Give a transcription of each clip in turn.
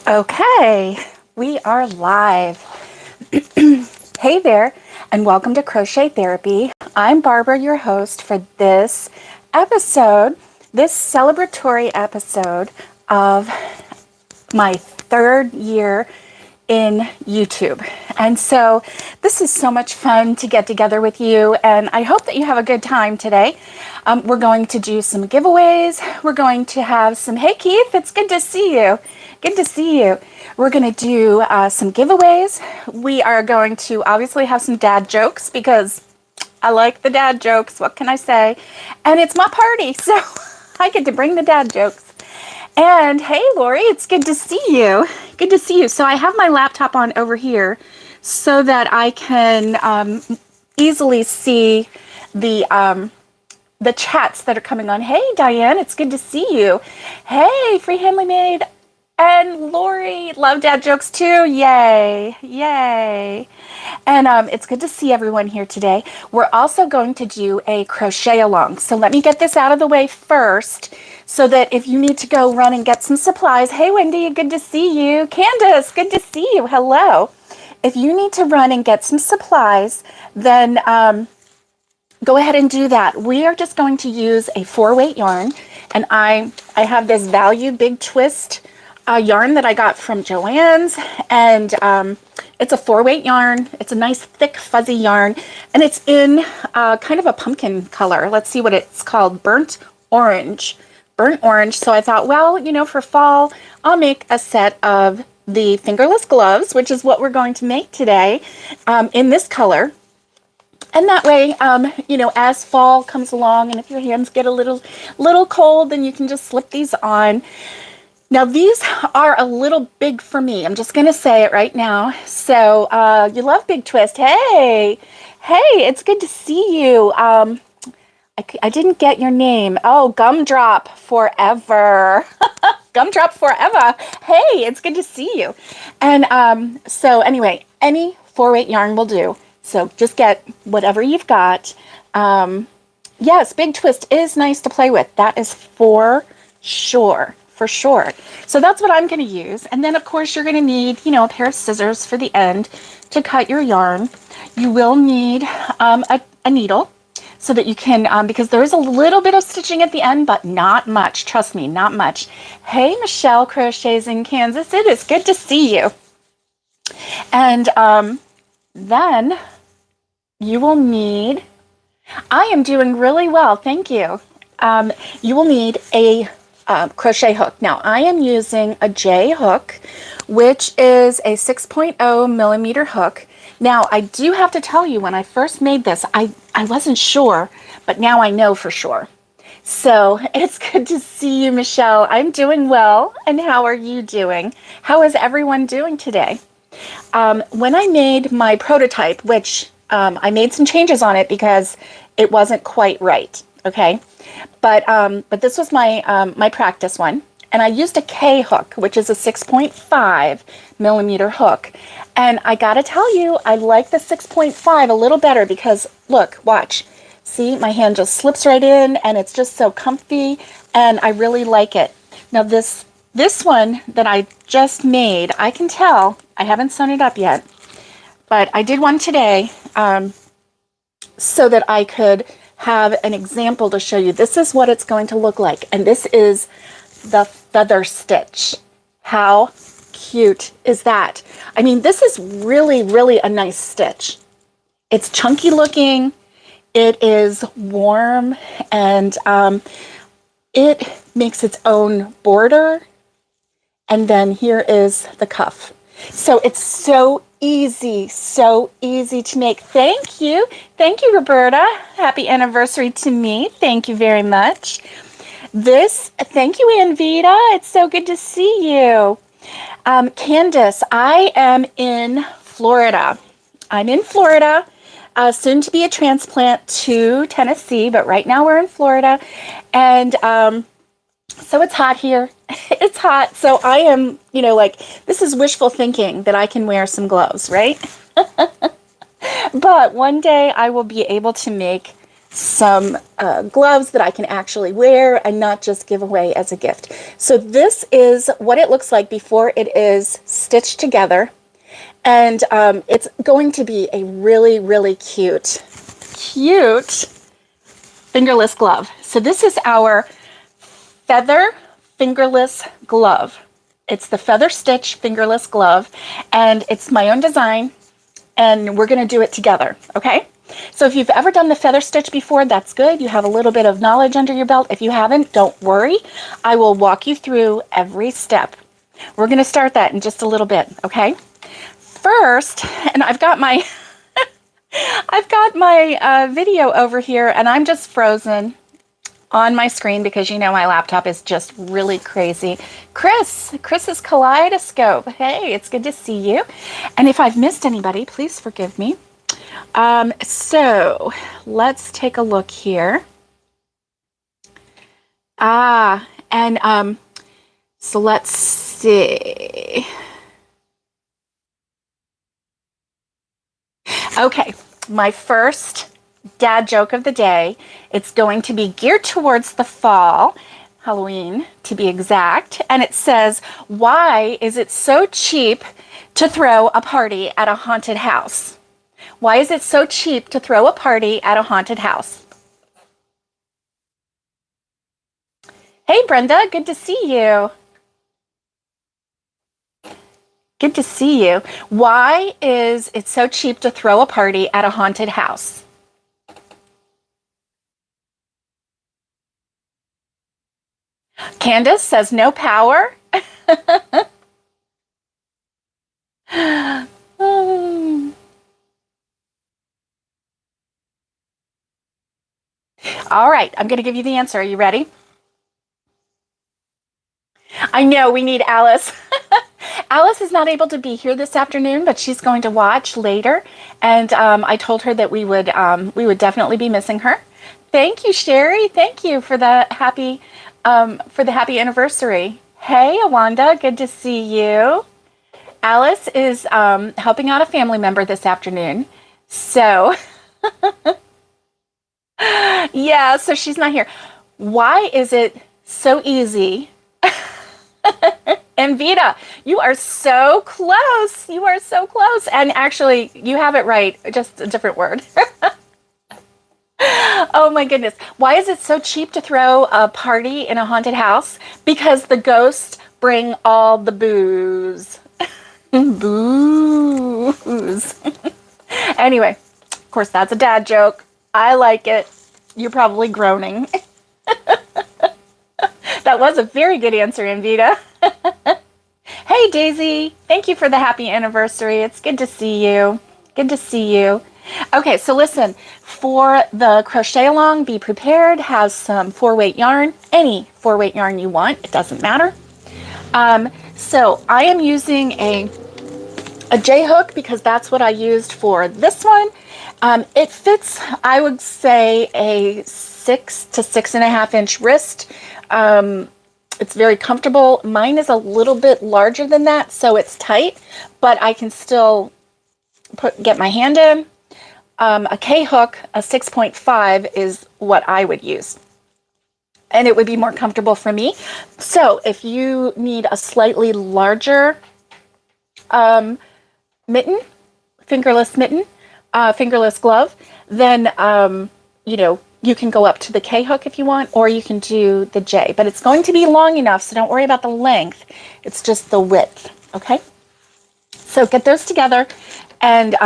Okay, we are live. Hey there, and welcome to Crochet Therapy. I'm Barbara, your host for this episode, this celebratory episode of my third year in YouTube. And so this is so much fun to get together with you, and I hope that you have a good time today. We're going to do some giveaways. We're going to have some, hey Keith, it's good to see you. Good to see you. We're going to do some giveaways. We are going to obviously have some dad jokes because I like the dad jokes. What can I say? And it's my party, so I get to bring the dad jokes. And hey, Lori, it's good to see you. Good to see you. So I have my laptop on over here so that I can easily see the chats that are coming on. Hey, Diane, it's good to see you. Hey, Free Handly Maid and Lori, love dad jokes too. Yay, yay. And it's good to see everyone here today. We're also going to do a crochet along. So let me get this out of the way first so that if you need to go run and get some supplies. Hey, Wendy, good to see you. Candace, good to see you. Hello. If you need to run and get some supplies, then go ahead and do that. We are just going to use a 4-weight yarn, and I have this Value Big Twist yarn that I got from Joann's, and it's a 4-weight yarn. It's a nice thick fuzzy yarn, and it's in kind of a pumpkin color. Let's see what it's called. Burnt orange. So I thought, well, you know, for fall I'll make a set of the fingerless gloves, which is what we're going to make today, in this color. And that way, you know, as fall comes along and if your hands get a little cold, then you can just slip these on. Now, these are a little big for me. I'm just going to say it right now. So, you love Big Twist. Hey, it's good to see you. I didn't get your name. Oh, Gumdrop Forever. Gumdrop Forever. Hey, it's good to see you. And so anyway, any 4-weight yarn will do. So just get whatever you've got. Yes, Big Twist is nice to play with. That is for sure. For sure. So that's what I'm going to use. And then, of course, you're going to need, you know, a pair of scissors for the end to cut your yarn. You will need a needle so that you can, because there is a little bit of stitching at the end, but not much. Trust me, not much. Hey, Michelle Crochets in Kansas. It is good to see you. And then you will need, I am doing really well, thank you. You will need a crochet hook. Now, I am using a J hook, which is a 6.0 millimeter hook. Now, I do have to tell you, when I first made this, I wasn't sure, but now I know for sure. So it's good to see you, Michelle. I'm doing well. And how are you doing? How is everyone doing today? When I made my prototype, which I made some changes on it because it wasn't quite right, okay? But this was my practice one, and I used a K hook, which is a 6.5 millimeter hook. And I gotta tell you, I like the 6.5 a little better because look, watch, see, my hand just slips right in, and it's just so comfy, and I really like it. Now this one that I just made, I can tell I haven't sewn it up yet, but I did one today so that I could have an example to show you. This is what it's going to look like, and this is the feather stitch. How cute is that? I mean, this is really a nice stitch. It's chunky looking, it is warm, and it makes its own border, and then here is the cuff. So it's so easy to make. Thank you, Roberta. Happy anniversary to me. Thank you very much. Thank you, Anvita. It's so good to see you. Candace, I am in Florida. Soon to be a transplant to Tennessee, but right now we're in Florida, and so it's hot here. It's hot. So I am, you know, like, this is wishful thinking that I can wear some gloves, right? But one day I will be able to make some gloves that I can actually wear and not just give away as a gift. So this is what it looks like before it is stitched together. And it's going to be a really, really cute fingerless glove. So this is our feather fingerless glove. It's the feather stitch fingerless glove, and it's my own design, and we're going to do it together, okay? So if you've ever done the feather stitch before, that's good. You have a little bit of knowledge under your belt. If you haven't, don't worry. I will walk you through every step. We're going to start that in just a little bit, okay? First, and I've got my video over here, and I'm just frozen on my screen because you know my laptop is just really crazy. Chris's kaleidoscope. Hey, it's good to see you. And if I've missed anybody, please forgive me. So let's take a look here. So let's see. Okay, my first dad joke of the day. It's going to be geared towards the fall, Halloween to be exact. And it says, why is it so cheap to throw a party at a haunted house? Why is it so cheap to throw a party at a haunted house? Hey, Brenda, good to see you. Good to see you. Why is it so cheap to throw a party at a haunted house? Candace says no power. All right, I'm going to give you the answer. Are you ready? I know we need Alice. Alice is not able to be here this afternoon, but she's going to watch later. And I told her that we would definitely be missing her. Thank you, Sherry. Thank you for the happy anniversary. Hey, Awanda, good to see you. Alice is helping out a family member this afternoon. So, yeah, so she's not here. Why is it so easy? And Vita, you are so close. You are so close. And actually, you have it right, just a different word. Oh my goodness. Why is it so cheap to throw a party in a haunted house? Because the ghosts bring all the booze. Booze. Anyway, of course, that's a dad joke. I like it. You're probably groaning. That was a very good answer, Invita. Hey, Daisy. Thank you for the happy anniversary. It's good to see you. Good to see you. Okay, so listen, for the crochet along, be prepared, has some 4-weight yarn, any 4-weight yarn you want, it doesn't matter. So I am using a J-hook because that's what I used for this one. It fits, I would say, a 6 to 6.5 inch wrist. It's very comfortable. Mine is a little bit larger than that, so it's tight, but I can still get my hand in. A K-hook, a 6.5 is what I would use. And it would be more comfortable for me. So if you need a slightly larger mitten, fingerless mitten, fingerless glove, then, you can go up to the K-hook if you want, or you can do the J. But it's going to be long enough, so don't worry about the length. It's just the width, okay? So get those together, and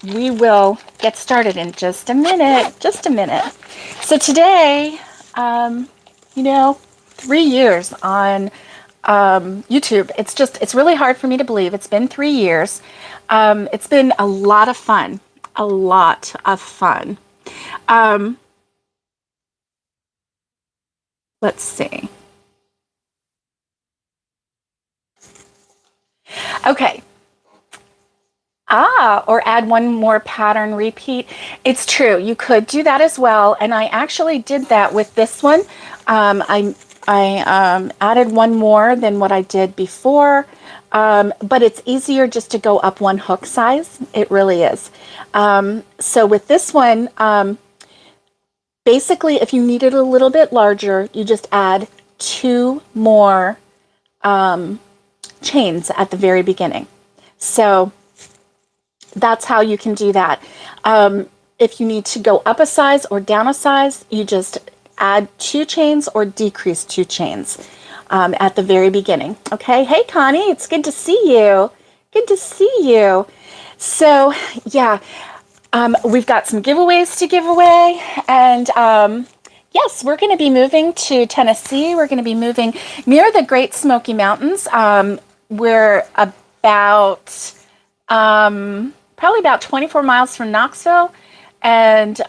we will get started in just a minute. Just a minute. So today, 3 years on YouTube. It's really hard for me to believe. It's been 3 years. It's been a lot of fun. A lot of fun. Let's see. Okay. Or add one more pattern repeat. It's true. You could do that as well. And I actually did that with this one. I added one more than what I did before. But it's easier just to go up one hook size. It really is. So with this one, Basically, if you need it a little bit larger, you just add 2 more chains at the very beginning. So that's how you can do that. If you need to go up a size or down a size, you just add 2 chains or decrease 2 chains at the very beginning. Okay. Hey, Connie, it's good to see you. Good to see you. So, yeah, we've got some giveaways to give away. And yes, we're going to be moving to Tennessee. We're going to be moving near the Great Smoky Mountains. We're about probably about 24 miles from Knoxville, and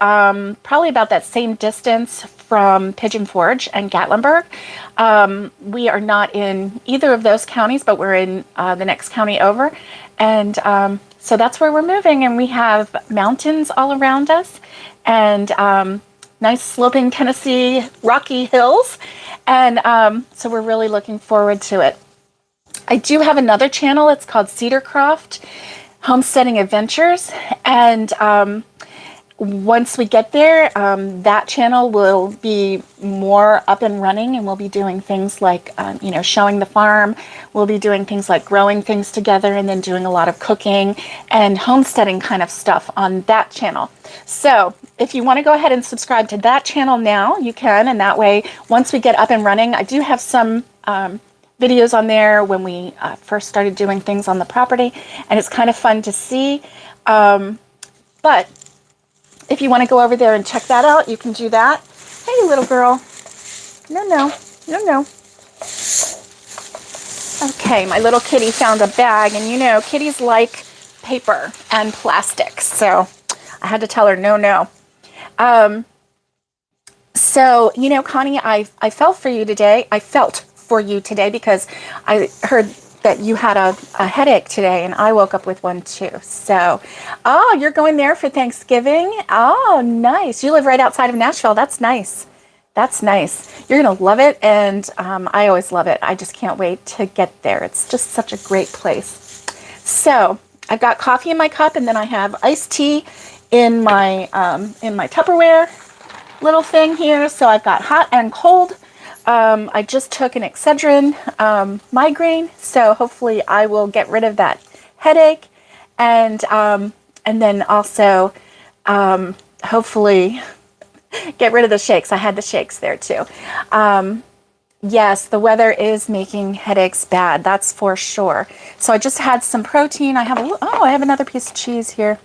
probably about that same distance from Pigeon Forge and Gatlinburg. We are not in either of those counties, but we're in the next county over. And so that's where we're moving, and we have mountains all around us, and nice sloping Tennessee rocky hills. And so we're really looking forward to it. I do have another channel. It's called Cedarcroft Homesteading Adventures, and once we get there, that channel will be more up and running, and we'll be doing things like showing the farm. We'll be doing things like growing things together, and then doing a lot of cooking and homesteading kind of stuff on that channel. So if you want to go ahead and subscribe to that channel now, you can, and that way once we get up and running, I do have some videos on there when we first started doing things on the property, and it's kind of fun to see. But if you want to go over there and check that out, you can do that. Hey, little girl. No. Okay, my little kitty found a bag, and kitties like paper and plastic, so I had to tell her no. So, Connie, I felt for you today. I felt for you today because I heard that you had a headache today, and I woke up with one too. So, oh, you're going there for Thanksgiving? Oh, nice. You live right outside of Nashville. That's nice. That's nice. You're going to love it, and I always love it. I just can't wait to get there. It's just such a great place. So, I've got coffee in my cup, and then I have iced tea in my Tupperware little thing here. So, I've got hot and cold. I just took an Excedrin migraine, so hopefully I will get rid of that headache, and then also hopefully get rid of the shakes. I had the shakes there too. Yes, the weather is making headaches bad. That's for sure. So I just had some protein. I have another piece of cheese here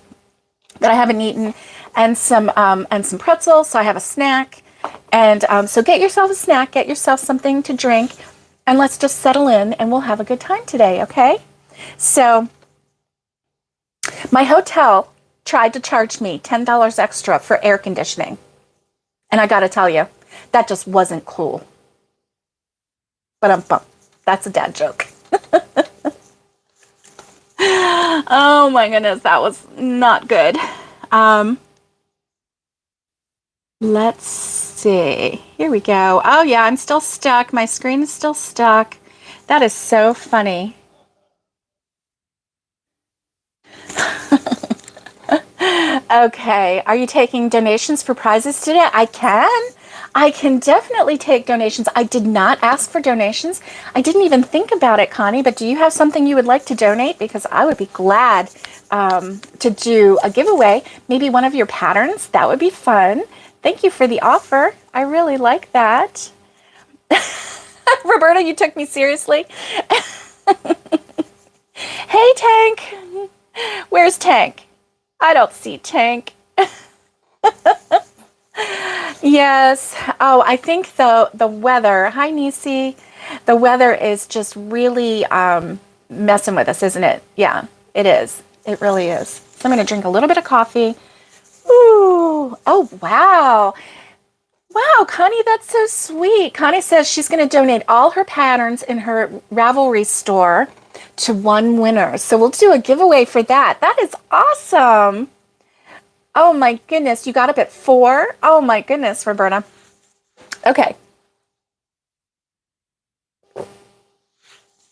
that I haven't eaten, and some pretzels. So I have a snack. And so get yourself a snack, get yourself something to drink, and let's just settle in, and we'll have a good time today, okay? So my hotel tried to charge me $10 extra for air conditioning. And I got to tell you, that just wasn't cool. But that's a dad joke. Oh my goodness, that was not good. Let's see. Here we go. Oh yeah, I'm still stuck. My screen is still stuck. That is so funny. Okay, are you taking donations for prizes today? I can definitely take donations. I did not ask for donations. I didn't even think about it, Connie, but do you have something you would like to donate? Because I would be glad to do a giveaway. Maybe one of your patterns. That would be fun. Thank you for the offer. I really like that. Roberta, you took me seriously. Hey, Tank. Where's Tank? I don't see Tank. Yes. Oh, I think the weather. Hi, Nisi. The weather is just really messing with us, isn't it? Yeah, it is. It really is. So I'm going to drink a little bit of coffee. Ooh. Oh, wow. Wow, Connie, that's so sweet. Connie says she's going to donate all her patterns in her Ravelry store to one winner. So we'll do a giveaway for that. That is awesome. Oh my goodness, you got up at 4? Oh my goodness, Roberta. Okay.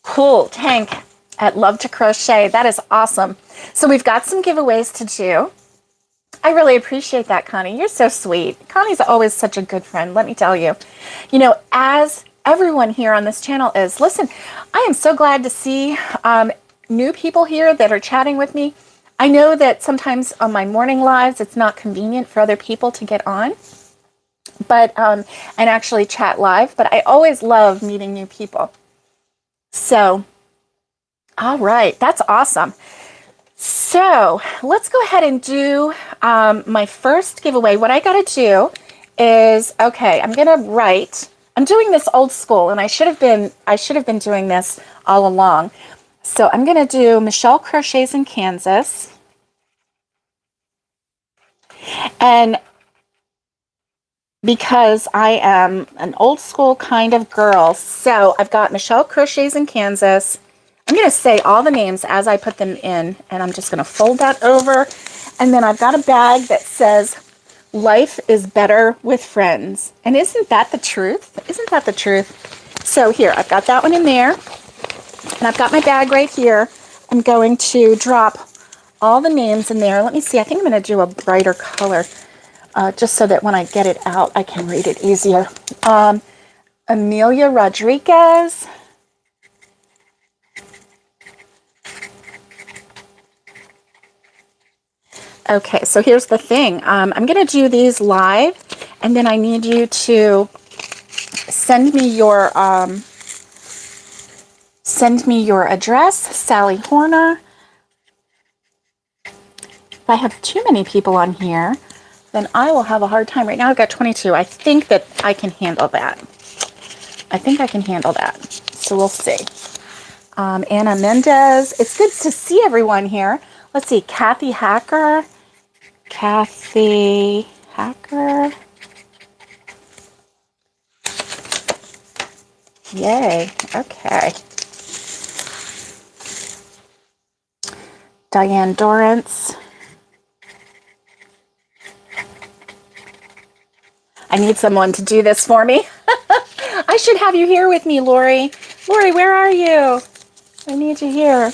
Cool, Tank at Love to Crochet. That is awesome. So we've got some giveaways to do. I really appreciate that, Connie. You're so sweet. Connie's always such a good friend, let me tell you. As everyone here on this channel is, listen, I am so glad to see new people here that are chatting with me. I know that sometimes on my morning lives, it's not convenient for other people to get on, but and actually chat live, but I always love meeting new people. So, all right, that's awesome. So let's go ahead and do my first giveaway. What I got to do is, okay, I'm going to write. I'm doing this old school, and I should have been doing this all along. So I'm going to do Michelle Crochets in Kansas, and because I am an old school kind of girl, so I've got Michelle Crochets in Kansas. I'm going to say all the names as I put them in, and I'm just going to fold that over. And then I've got a bag that says, life is better with friends. And isn't that the truth? Isn't that the truth? So here, I've got that one in there, and I've got my bag right here. I'm going to drop all the names in there. Let me see. I think I'm going to do a brighter color, just so that when I get it out, I can read it easier. Amelia Rodriguez. Okay, so here's the thing. I'm going to do these live, and then I need you to send me your address, Sally Horner. If I have too many people on here, then I will have a hard time. Right now I've got 22. I think that I can handle that. I think I can handle that. So we'll see. Anna Mendez. It's good to see everyone here. Let's see. Kathy Hacker. Yay. Okay. Diane Dorrance. I need someone to do this for me. I should have you here with me, Lori. Lori, where are you? I need you here.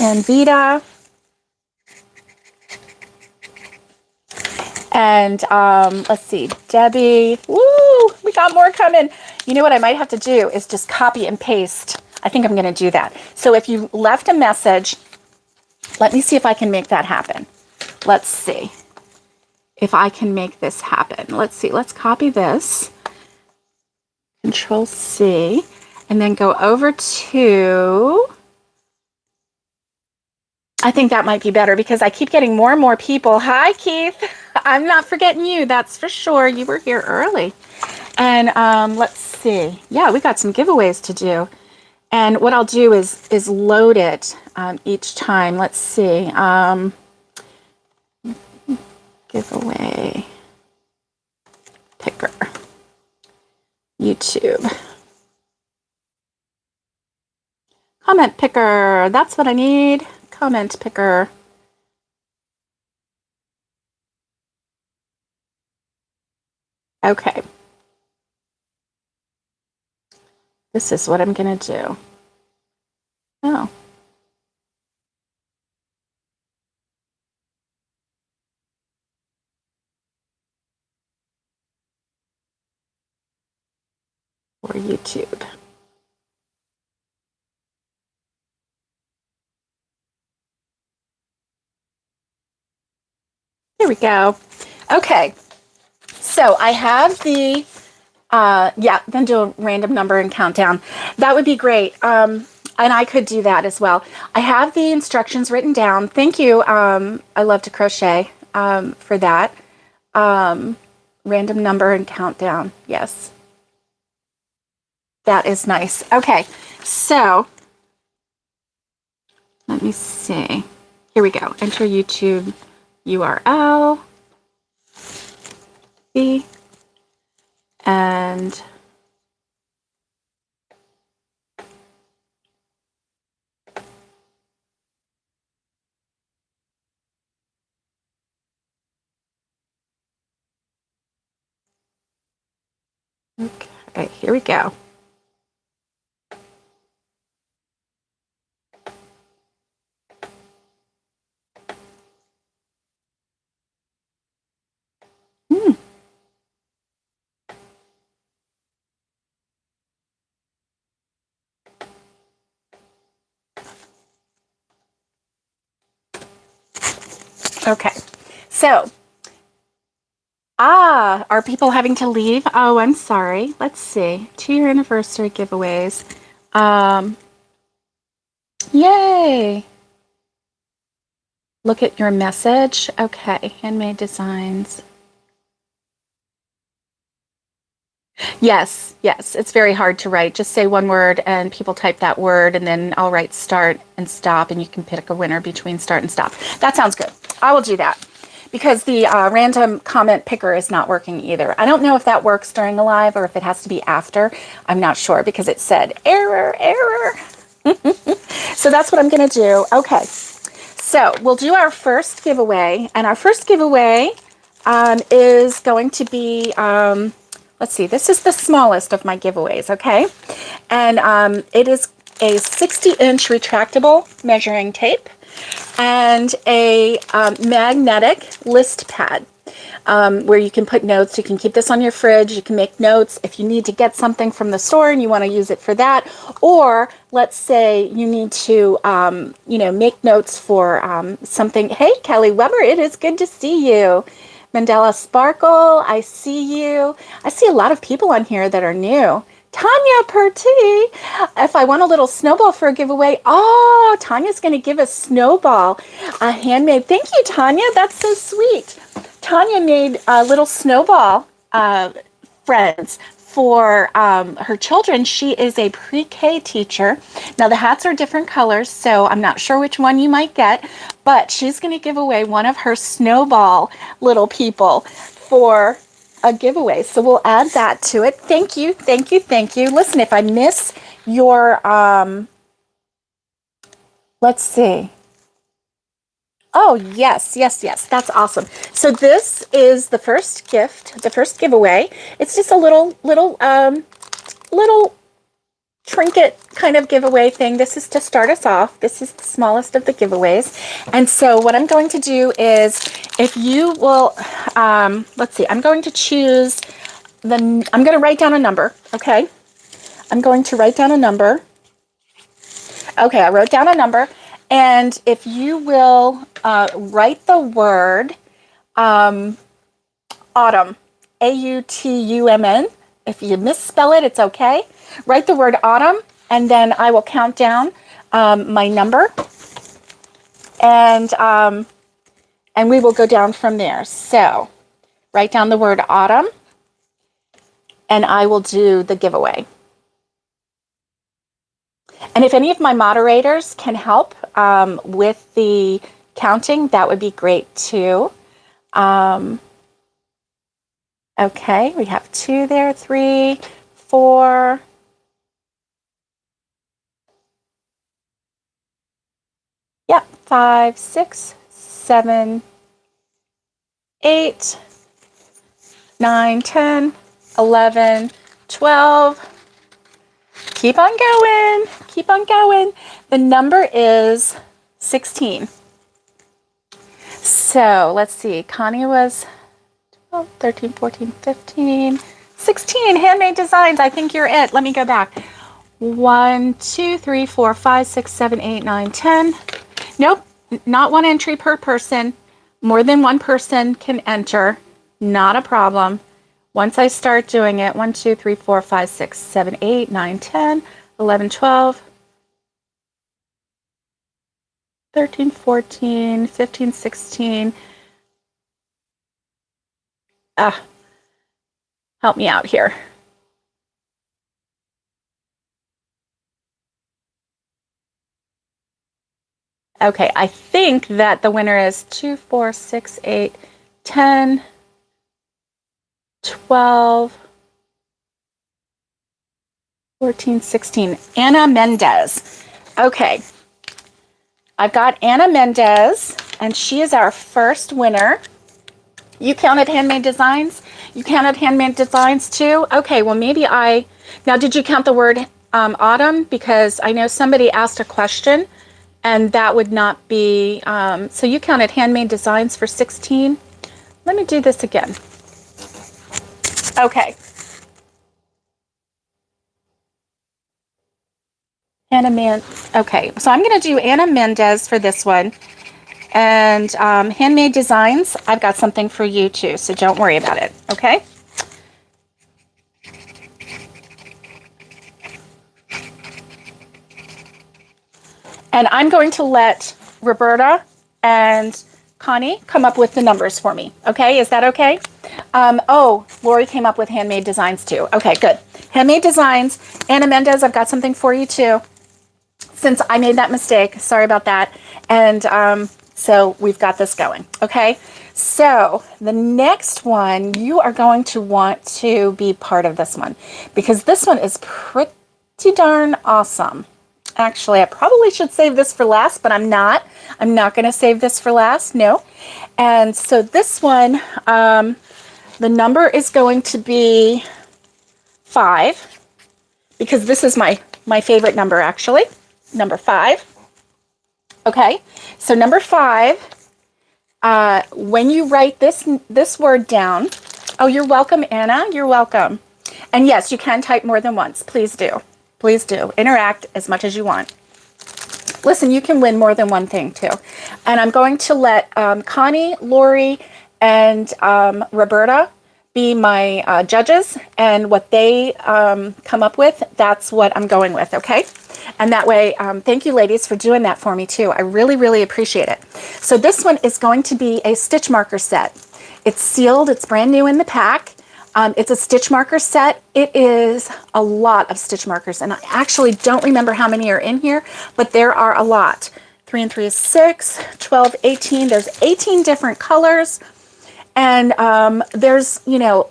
And Vita. And let's see, Debbie. Woo, we got more coming. You know what I might have to do is just copy and paste. I think I'm going to do that. So if you left a message, let me see if I can make that happen. Let's see if I can make this happen. Let's see. Let's copy this. Control C. And then go over to... I think that might be better because I keep getting more and more people. Hi, Keith. I'm not forgetting you. That's for sure. You were here early. And let's see. Yeah, we got some giveaways to do. And what I'll do is load it each time. Let's see. Giveaway picker. YouTube. Comment picker. That's what I need. Comment picker. Okay. This is what I'm going to do. Oh. For YouTube. Here we go. Okay. So I have the, then do a random number and countdown. That would be great. And I could do that as well. I have the instructions written down. Thank you. I love to crochet for that. Random number and countdown. Yes. That is nice. Okay. So let me see. Here we go. Enter YouTube URL. B. And okay, here we go. Okay. So, are people having to leave? Oh, I'm sorry. Let's see. 2-year anniversary giveaways. Yay. Look at your message. Okay. Handmade designs. Yes, yes. It's very hard to write. Just say one word and people type that word, and then I'll write start and stop, and you can pick a winner between start and stop. That sounds good. I will do that because the random comment picker is not working either. I don't know if that works during a live or if it has to be after. I'm not sure because it said error, error. So that's what I'm going to do. Okay. So we'll do our first giveaway, and our first giveaway is going to be, let's see, this is the smallest of my giveaways, okay? And it is a 60-inch retractable measuring tape and a magnetic list pad. Where you can put notes. You can keep this on your fridge. You can make notes if you need to get something from the store and you want to use it for that. Or let's say you need to, make notes for something. Hey, Kelly Weber, it is good to see you. Mandela Sparkle, I see you. I see a lot of people on here that are new. Tanya Perty, if I want a little snowball for a giveaway, oh, Tanya's going to give a snowball, a handmade. Thank you, Tanya. That's so sweet. Tanya made a little snowball friends for her children. She is a pre-K teacher. Now the hats are different colors, so I'm not sure which one you might get, but she's going to give away one of her snowball little people for a giveaway. So we'll add that to it. Thank you, thank you, thank you. Listen, if I miss your, let's see. Oh, yes, yes, yes. That's awesome. So this is the first gift, the first giveaway. It's just a little trinket kind of giveaway thing. This is to start us off. This is the smallest of the giveaways. And so what I'm going to do is, if you will, let's see, I'm going to choose I'm going to write down a number, okay? I'm going to write down a number. Okay, I wrote down a number. And if you will write the word autumn, A-U-T-U-M-N. If you misspell it, it's okay. Write the word autumn, and then I will count down my number, and we will go down from there. So write down the word autumn, and I will do the giveaway. And if any of my moderators can help with the counting, that would be great too. Okay, we have 2 there, 3, 4. Yep, 5, 6, 7, 8, 9, 10, 11, 12. Keep on going. Keep on going. The number is 16. So let's see. Connie was 12, 13, 14, 15, 16. Handmade designs. I think you're it. Let me go back. 1, 2, 3, 4, 5, 6, 7, 8, 9, 10. Nope. Not one entry per person. More than one person can enter. Not a problem. Once I start doing it, 1, 2, 3, 4, 5, 6, 7, 8, 9, 10, 11, 12, 13, 14, 15, 16. Help me out here. Okay, I think that the winner is 2, 4, 6, 8, 10, 12, 14, 16. Anna Mendez. Okay. I've got Anna Mendez, and she is our first winner. You counted handmade designs? You counted handmade designs too? Okay, well maybe now did you count the word autumn? Because I know somebody asked a question, and that would not be, so you counted handmade designs for 16? Let me do this again. Okay. Okay, so I'm going to do Anna Mendez for this one. and Handmade Designs, I've got something for you too, so don't worry about it, okay? And I'm going to let Roberta and Connie come up with the numbers for me, okay? Is that okay? Oh, Lori came up with Handmade Designs too. Okay, good. Handmade Designs. Anna Mendez, I've got something for you too. Since I made that mistake, sorry about that. And so we've got this going, okay? So the next one, you are going to want to be part of this one because this one is pretty darn awesome. Actually, I probably should save this for last, but I'm not. I'm not going to save this for last, no. And so this one, the number is going to be 5 because this is my favorite number, actually. Number 5. Okay, so number 5, when you write this word down, oh, you're welcome, Anna. You're welcome. And yes, you can type more than once. Please do. Please do. Interact as much as you want. Listen, you can win more than one thing too. And I'm going to let Connie, Lori, and Roberta be my judges. And what they come up with, that's what I'm going with, okay? And that way, thank you ladies for doing that for me too. I really, really appreciate it. So this one is going to be a stitch marker set. It's sealed. It's brand new in the pack. It's a stitch marker set. It is a lot of stitch markers, and I actually don't remember how many are in here, but there are a lot. 3 and 3 is 6, 12, 18. There's 18 different colors, and there's, you know,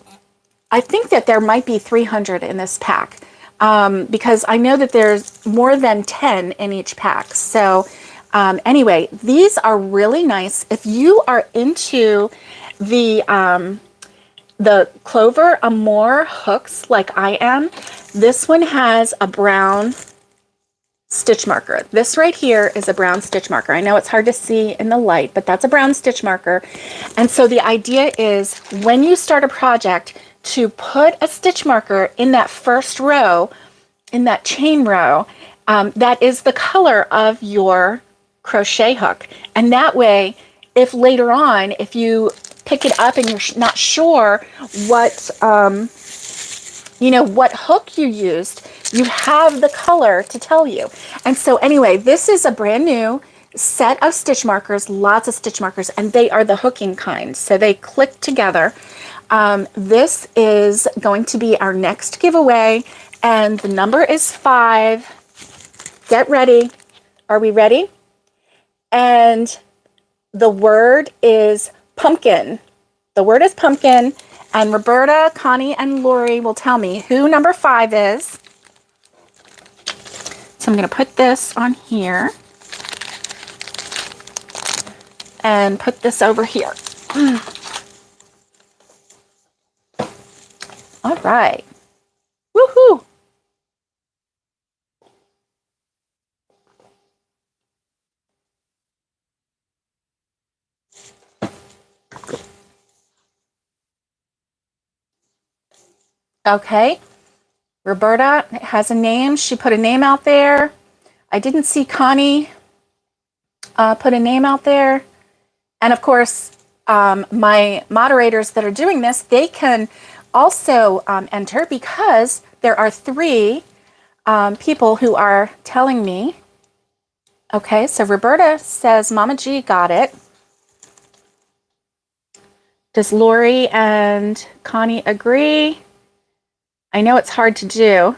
I think that there might be 300 in this pack because I know that there's more than 10 in each pack. So anyway, these are really nice. If you are into the Clover Amour hooks like I am, this one has a brown stitch marker. This right here is a brown stitch marker. I know it's hard to see in the light, but that's a brown stitch marker. And so the idea is when you start a project to put a stitch marker in that first row, in that chain row, that is the color of your crochet hook. And that way, if later on, if you pick it up and you're not sure what, you know, what hook you used, you have the color to tell you. And so anyway, this is a brand new set of stitch markers, lots of stitch markers, and they are the hooking kind. So they click together. This is going to be our next giveaway, and the number is 5. Get ready. Are we ready? And the word is pumpkin. The word is pumpkin, and Roberta, Connie, and Lori will tell me who number 5 is. So I'm going to put this on here and put this over here. All right. Woohoo! Okay, Roberta has a name. She put a name out there. I didn't see Connie put a name out there. And of course, my moderators that are doing this, they can also enter because there are 3 people who are telling me. Okay, so Roberta says Mama G got it. Does Lori and Connie agree? I know it's hard to do.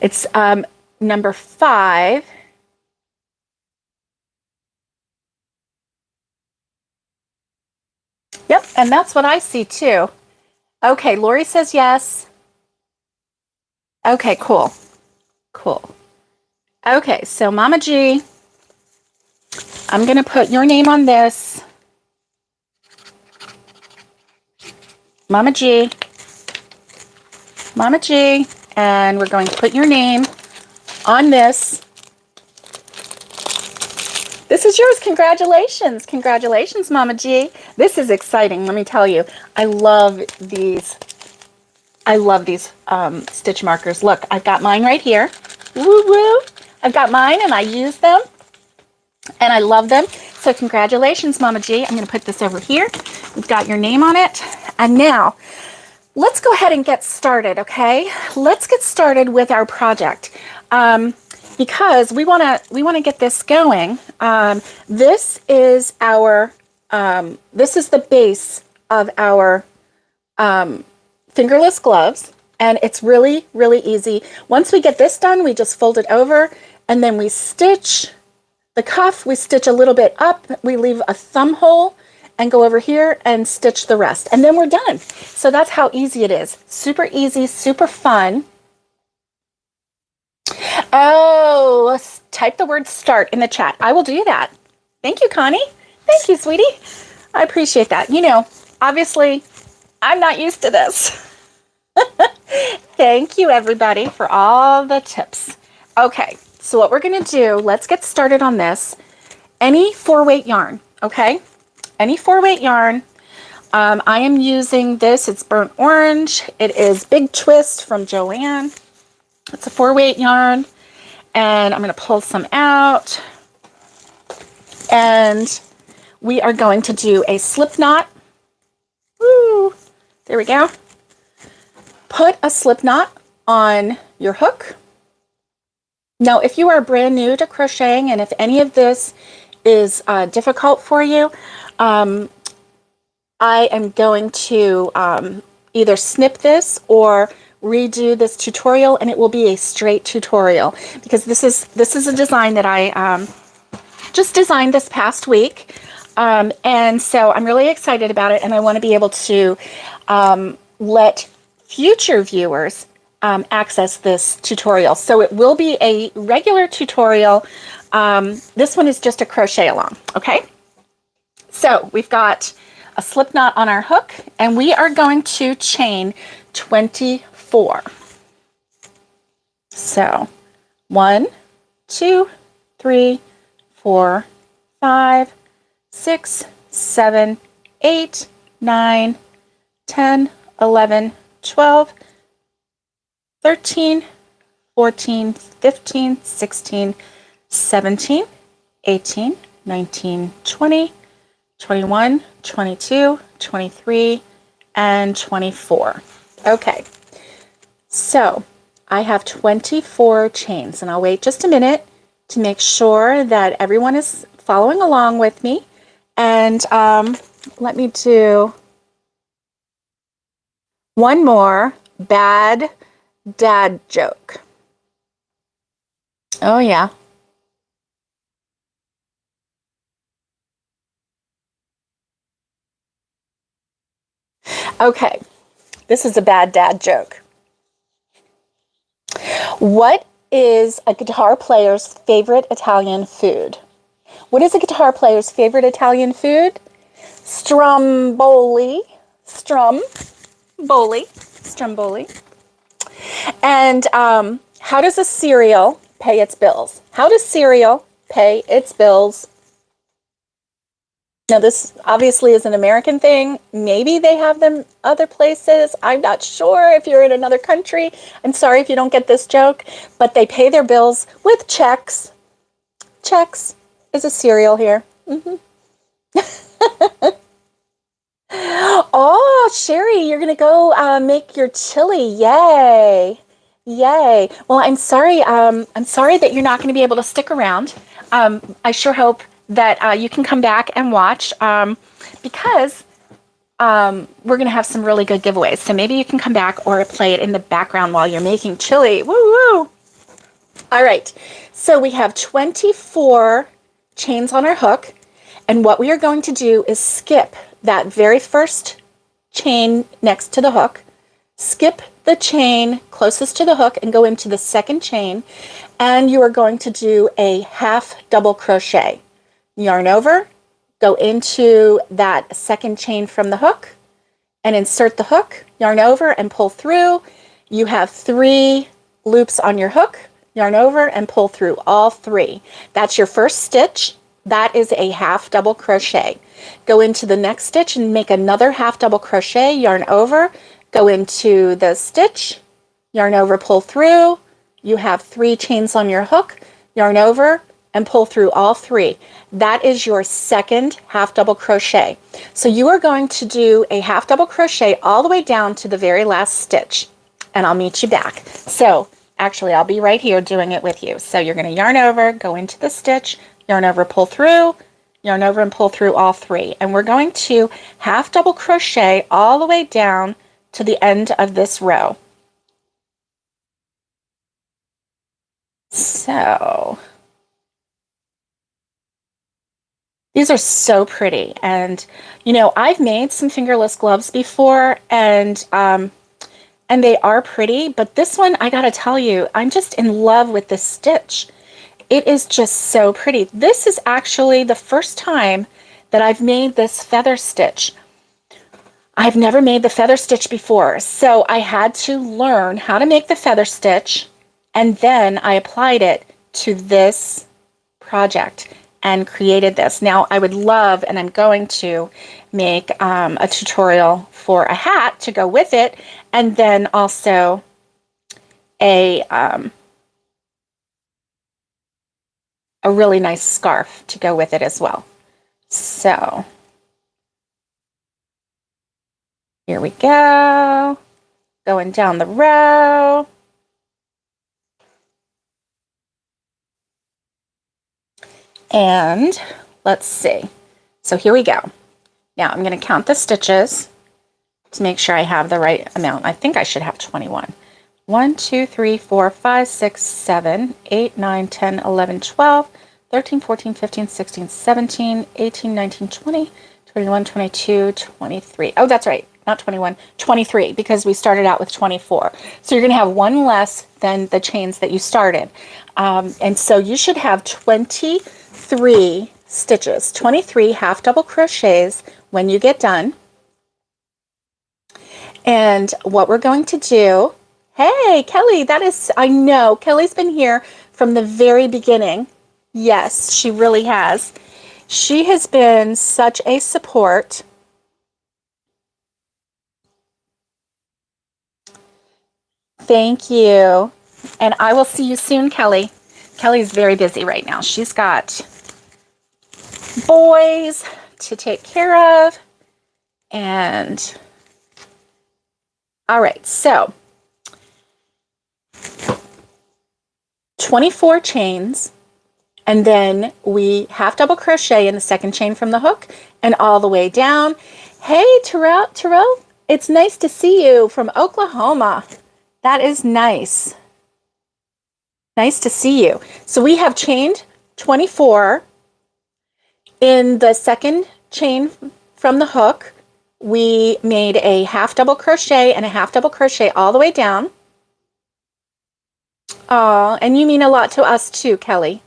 It's number 5. Yep, and that's what I see too. Okay, Lori says yes. Okay, cool. Cool. Okay, so Mama G, I'm going to put your name on this. Mama G. Mama G. And we're going to put your name on this. This is yours. Congratulations. Congratulations, Mama G. This is exciting, let me tell you. I love these. I love these stitch markers. Look, I've got mine right here. Woo woo. I've got mine and I use them and I love them. So congratulations, Mama G. I'm going to put this over here. We've got your name on it. And now let's go ahead and get started, okay? Let's get started with our project because we want to get this going. This is our this is the base of our fingerless gloves, and it's really, really easy. Once we get this done, we just fold it over and then we stitch the cuff. We stitch a little bit up, we leave a thumb hole and go over here and stitch the rest, and then we're done. So that's how easy it is. Super easy, super fun. Oh, type the word start in the chat. I will do that. Thank you, Connie. Thank you, sweetie. I appreciate that. You know, obviously, I'm not used to this. Thank you, everybody, for all the tips. Okay, so what we're going to do, let's get started on this. Any 4-weight yarn, okay? Any 4-weight yarn. I am using this. It's burnt orange. It is Big Twist from Joanne. It's a 4-weight yarn, and I'm going to pull some out. And we are going to do a slip knot. Woo! There we go. Put a slip knot on your hook. Now, if you are brand new to crocheting and if any of this is difficult for you, I am going to either snip this or redo this tutorial, and it will be a straight tutorial because this is a design that I just designed this past week. And so I'm really excited about it, and I want to be able to let future viewers access this tutorial. So it will be a regular tutorial. This one is just a crochet along, okay? So we've got a slip knot on our hook, and we are going to chain 24. So 1, 2, 3, 4, 5, 6, 7, 8, 9, 10, 11, 12, 13, 14, 15, 16, 17, 18, 19, 20, 21, 22, 23, and 24. Okay, so I have 24 chains, and I'll wait just a minute to make sure that everyone is following along with me. And let me do one more bad dad joke. Oh, yeah. Okay, this is a bad dad joke. What is a guitar player's favorite Italian food? What is a guitar player's favorite Italian food? Stromboli. Stromboli. And how does a cereal pay its bills? How does cereal pay its bills? Now, this obviously is an American thing. Maybe they have them other places. I'm not sure if you're in another country. I'm sorry if you don't get this joke, but they pay their bills with checks. Checks is a cereal here. Oh, Sherry, you're going to go make your chili. Yay. Yay. Well, I'm sorry that you're not going to be able to stick around. I sure hope that you can come back and watch because we're going to have some really good giveaways. So maybe you can come back or play it in the background while you're making chili. Woo woo. All right. So we have 24 chains on our hook. And what we are going to do is skip that very first chain next to the hook, skip the chain closest to the hook and go into the second chain. And you are going to do a half double crochet. Yarn over, go into that second chain from the hook and insert the hook, yarn over and pull through. You have 3 loops on your hook, yarn over and pull through all 3. That's your first stitch. That is a half double crochet. Go into the next stitch and make another half double crochet, yarn over, go into the stitch, yarn over, pull through. You have 3 chains on your hook, yarn over and pull through all 3. That is your second half double crochet. So you are going to do a half double crochet all the way down to the very last stitch, and I'll meet you back. So actually I'll be right here doing it with you. So you're going to yarn over, go into the stitch, yarn over, pull through, yarn over and pull through all 3. And we're going to half double crochet all the way down to the end of this row. So these are so pretty, and you know, I've made some fingerless gloves before, and they are pretty, but this one, I gotta tell you, I'm just in love with this stitch. It is just so pretty. This is actually the first time that I've made this feather stitch. I've never made the feather stitch before, so I had to learn how to make the feather stitch, and then I applied it to this project and created this. Now I would love, and I'm going to make a tutorial for a hat to go with it, and then also a really nice scarf to go with it as well. So here we go, going down the row. And let's see. So here we go. Now I'm going to count the stitches to make sure I have the right amount. I think I should have 21. 1, 2, 3, 4, 5, 6, 7, 8, 9, 10, 11, 12, 13, 14, 15, 16, 17, 18, 19, 20, 21, 22, 23. Oh, that's right. Not 21, 23, because we started out with 24. So you're going to have one less than the chains that you started. And so you should have 23 stitches, 23 half double crochets when you get done. And what we're going to do, hey, Kelly, that is, I know, Kelly's been here from the very beginning. Yes, she really has. She has been such a support. Thank you. And I will see you soon, Kelly. Kelly's very busy right now. She's got boys to take care of. And all right, so 24 chains, and then we half double crochet in the second chain from the hook and all the way down. Hey, Terrell, it's nice to see you from Oklahoma. That is nice. Nice to see you. So we have chained 24 in the second chain from the hook. We made a half double crochet and a half double crochet all the way down. Oh, and you mean a lot to us too, Kelly.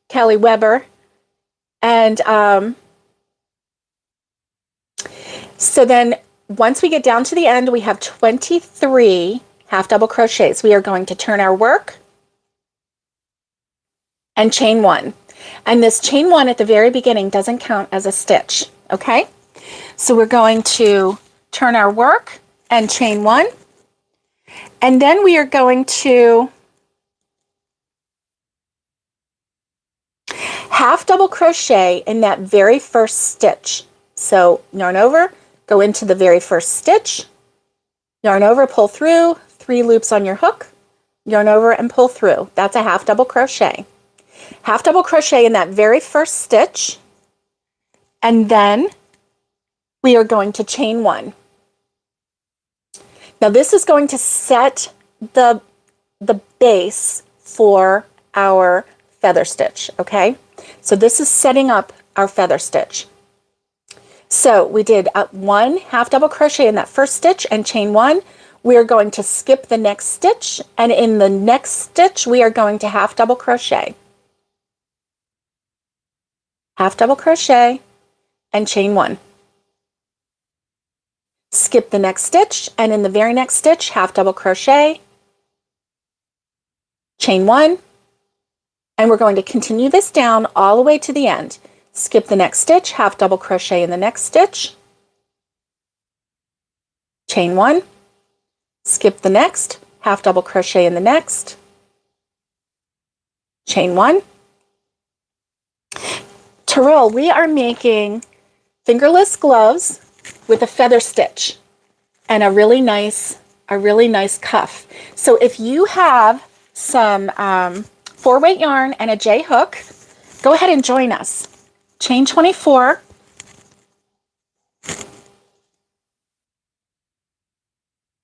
Kelly Weber. And so then once we get down to the end, we have 23 half double crochets. We are going to turn our work and chain 1. And this chain 1 at the very beginning doesn't count as a stitch, okay? So we're going to turn our work and chain 1. And then we are going to half double crochet in that very first stitch. So yarn over, go into the very first stitch, yarn over, pull through, 3 loops on your hook, yarn over and pull through. That's a half double crochet. Half double crochet in that very first stitch, and then we are going to chain 1. Now this is going to set the base for our feather stitch, okay? So this is setting up our feather stitch. So we did 1 half double crochet in that first stitch and chain 1. We are going to skip the next stitch, and in the next stitch we are going to half double crochet. Half double crochet and chain 1. Skip the next stitch, and in the very next stitch, half double crochet, chain 1, and we're going to continue this down all the way to the end. Skip the next stitch, half double crochet in the next stitch, chain 1, skip the next, half double crochet in the next, chain 1. Terrell, we are making fingerless gloves with a feather stitch and a really nice cuff. So if you have some 4-weight yarn and a J hook, go ahead and join us. Chain 24.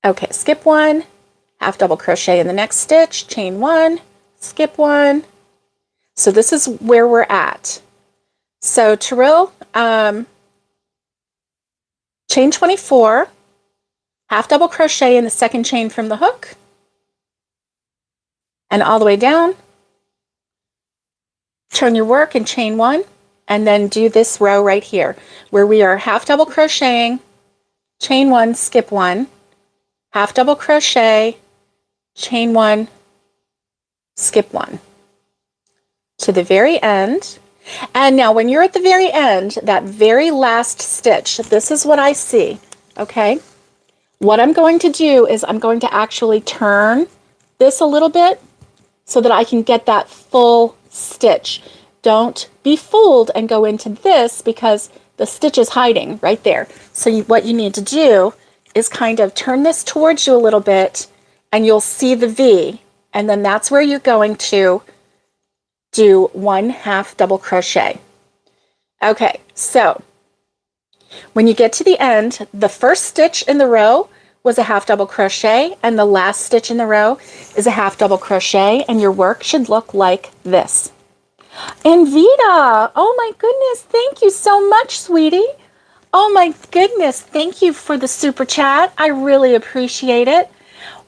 Okay, skip 1, half double crochet in the next stitch, chain 1, skip 1. So this is where we're at. So Terrell, chain 24, half double crochet in the second chain from the hook, and all the way down. Turn your work and chain 1, and then do this row right here, where we are half double crocheting, chain 1, skip 1, half double crochet, chain 1, skip 1 to the very end. And now when you're at the very end, that very last stitch, this is what I see, okay? What I'm going to do is I'm going to actually turn this a little bit so that I can get that full stitch. Don't be fooled and go into this because the stitch is hiding right there. So what you need to do is kind of turn this towards you a little bit and you'll see the V, and then that's where you're going to do 1 half double crochet. Okay, so when you get to the end, the first stitch in the row was a half double crochet and the last stitch in the row is a half double crochet, and your work should look like this. And Vita, oh my goodness, thank you so much, sweetie. Oh my goodness, thank you for the super chat. I really appreciate it.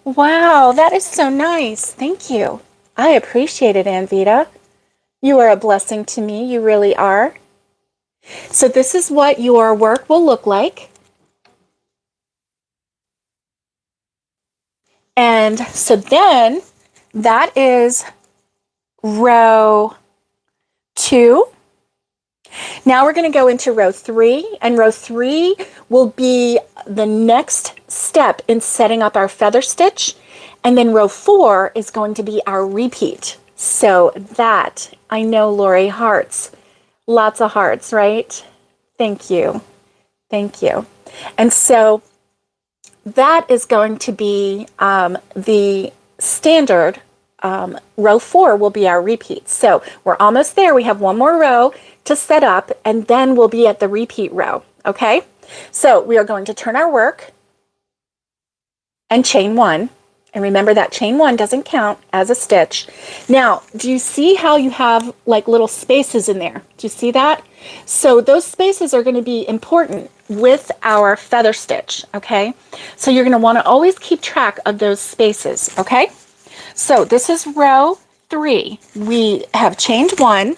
Wow, that is so nice. Thank you. I appreciate it, Anvita. You are a blessing to me. You really are. So this is what your work will look like. And so then that is row 2. Now we're going to go into row 3, and row 3 will be the next step in setting up our feather stitch, and then row 4 is going to be our repeat. So that, I know, Lori, hearts, lots of hearts, right? Thank you. Thank you. And so that is going to be the standard. Row 4 will be our repeat. So we're almost there. We have one more row to set up, and then we'll be at the repeat row, okay? So we are going to turn our work and chain 1. And remember that chain 1 doesn't count as a stitch. Now, do you see how you have like little spaces in there? Do you see that? So those spaces are going to be important with our feather stitch, okay? So you're going to want to always keep track of those spaces, okay? So this is row 3. We have chained 1.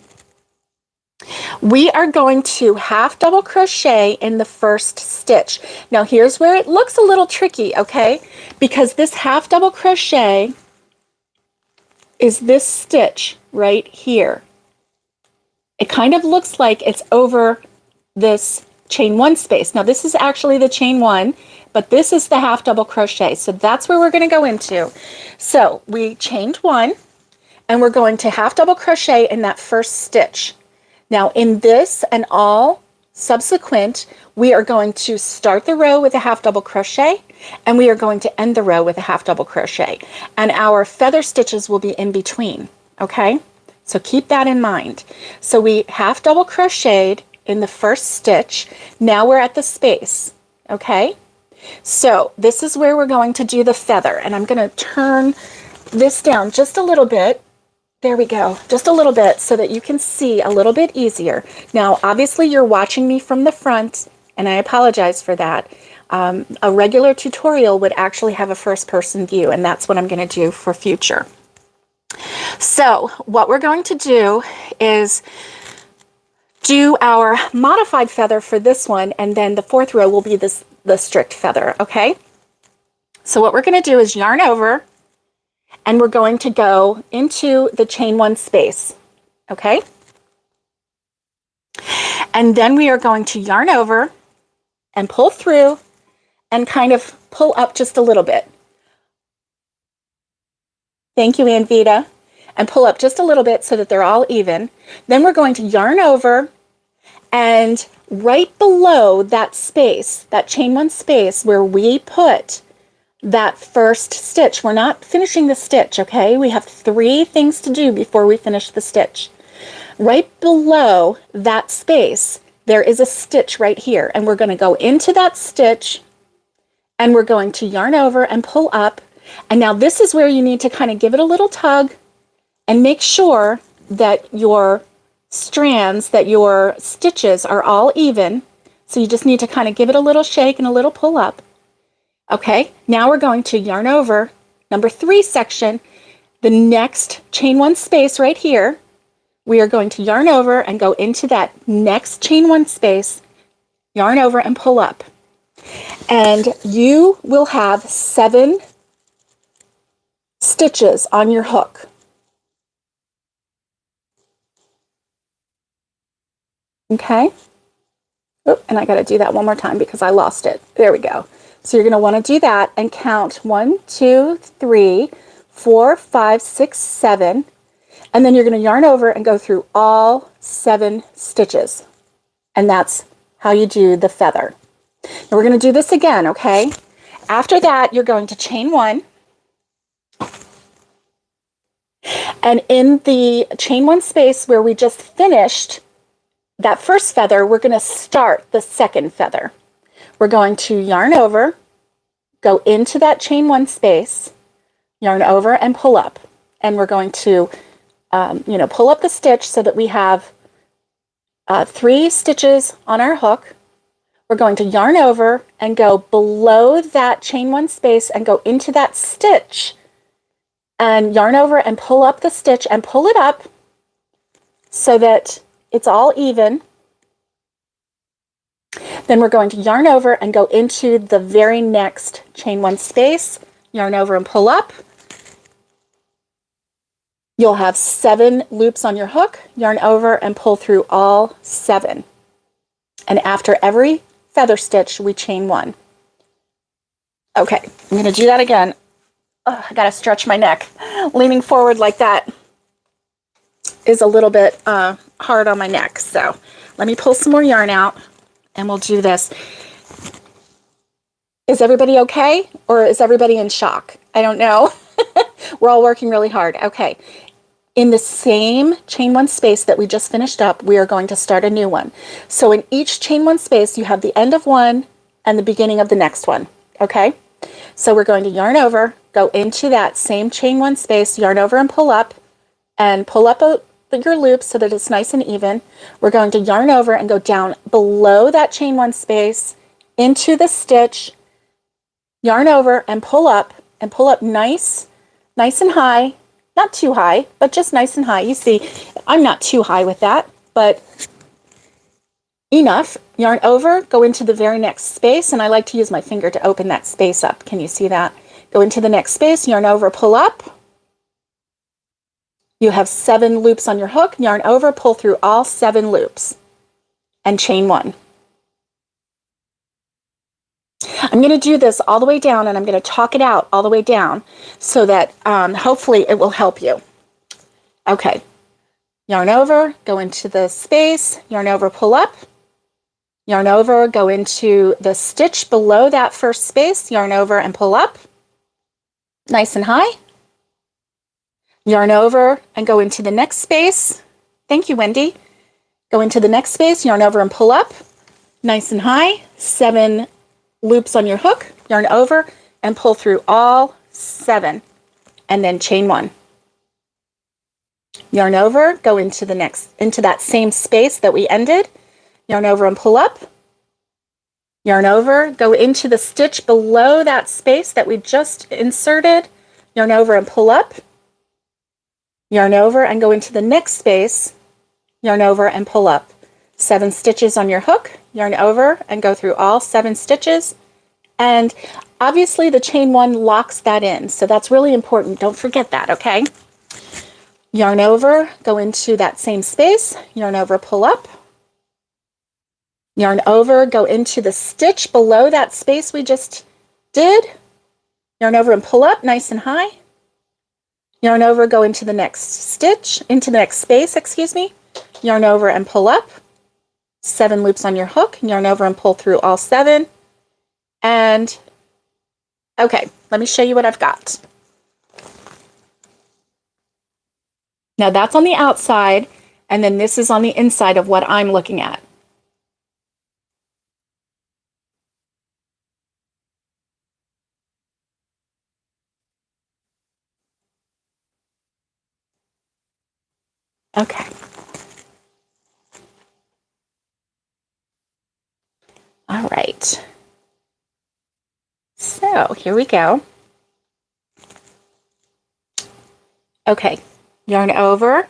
We are going to half double crochet in the first stitch. Now here's where it looks a little tricky, okay? Because this half double crochet is this stitch right here. It kind of looks like it's over this chain 1 space. Now this is actually the chain 1, but this is the half double crochet. So that's where we're going to go into. So we chained 1, and we're going to half double crochet in that first stitch. Now in this and all subsequent, we are going to start the row with a half double crochet, and we are going to end the row with a half double crochet, and our feather stitches will be in between, okay? So keep that in mind. So we half double crocheted in the first stitch. Now we're at the space, okay? So this is where we're going to do the feather, and I'm going to turn this down just a little bit. There we go, just a little bit so that you can see a little bit easier. Now, obviously you're watching me from the front, and I apologize for that. A regular tutorial would actually have a first-person view, and that's what I'm going to do for future. So what we're going to do is do our modified feather for this one, and then the 4th row will be the strict feather, okay? So what we're going to do is yarn over, and we're going to go into the chain 1 space, okay? And then we are going to yarn over and pull through and kind of pull up just a little bit. Thank you, Anvita. And pull up just a little bit so that they're all even. Then we're going to yarn over, and right below that space, that chain one space where we put that first stitch, we're not finishing the stitch, okay? We have 3 things to do before we finish the stitch. Right below that space, there is a stitch right here, and we're going to go into that stitch, and we're going to yarn over and pull up. And now this is where you need to kind of give it a little tug and make sure that your strands, that your stitches are all even. So you just need to kind of give it a little shake and a little pull up. Okay, now we're going to yarn over number 3 section, the next chain one space right here. We are going to yarn over and go into that next chain one space, yarn over and pull up. And you will have 7 stitches on your hook. Okay. Oh, and I got to do that one more time because I lost it. There we go. So you're going to want to do that and count 1, 2, 3, 4, 5, 6, 7. And then you're going to yarn over and go through all 7 stitches. And that's how you do the feather. Now we're going to do this again, okay? After that, you're going to chain 1. And in the chain 1 space where we just finished that first feather, we're going to start the second feather. We're going to yarn over, go into that chain 1 space, yarn over and pull up. And we're going to, pull up the stitch so that we have 3 stitches on our hook. We're going to yarn over and go below that chain 1 space and go into that stitch and yarn over and pull up the stitch and pull it up so that it's all even. Then we're going to yarn over and go into the very next chain 1 space, yarn over and pull up. You'll have 7 loops on your hook, yarn over and pull through all 7. And after every feather stitch, we chain 1. Okay, I'm going to do that again. I got to stretch my neck. Leaning forward like that is a little bit hard on my neck. So let me pull some more yarn out and we'll do this. Is everybody okay? Or is everybody in shock? I don't know. We're all working really hard. Okay. In the same chain 1 space that we just finished up, we are going to start a new one. So in each chain 1 space, you have the end of one and the beginning of the next one. Okay. So we're going to yarn over, go into that same chain 1 space, yarn over and pull up your loops so that it's nice and even. We're going to yarn over and go down below that chain 1 space into the stitch, yarn over and pull up nice and high, not too high, but just nice and high. You see, I'm not too high with that, but enough. Yarn over, go into the very next space, and I like to use my finger to open that space up. Can you see that? Go into the next space, yarn over, pull up. You have 7 loops on your hook, yarn over, pull through all 7 loops, and chain 1. I'm going to do this all the way down, and I'm going to talk it out all the way down so that hopefully it will help you. Okay. Yarn over, go into the space, yarn over, pull up. Yarn over, go into the stitch below that first space, yarn over and pull up. Nice and high. Yarn over and go into the next space. Thank you, Wendy. Go into the next space, yarn over and pull up. Nice and high. 7 loops on your hook, yarn over and pull through all 7, and then chain 1. Yarn over, go into that same space that we ended, yarn over and pull up. Yarn over, go into the stitch below that space that we just inserted, yarn over and pull up. Yarn over and go into the next space, yarn over and pull up. 7 stitches on your hook, yarn over and go through all 7 stitches. And obviously the chain 1 locks that in, so that's really important. Don't forget that, okay? Yarn over, go into that same space, yarn over, pull up. Yarn over, go into the stitch below that space we just did. Yarn over and pull up nice and high. Yarn over, go into the next stitch, into the next space, excuse me. Yarn over and pull up. 7 loops on your hook. Yarn over and pull through all 7. And, okay, let me show you what I've got. Now that's on the outside, and then this is on the inside of what I'm looking at. Okay. All right. So here we go. Okay, yarn over.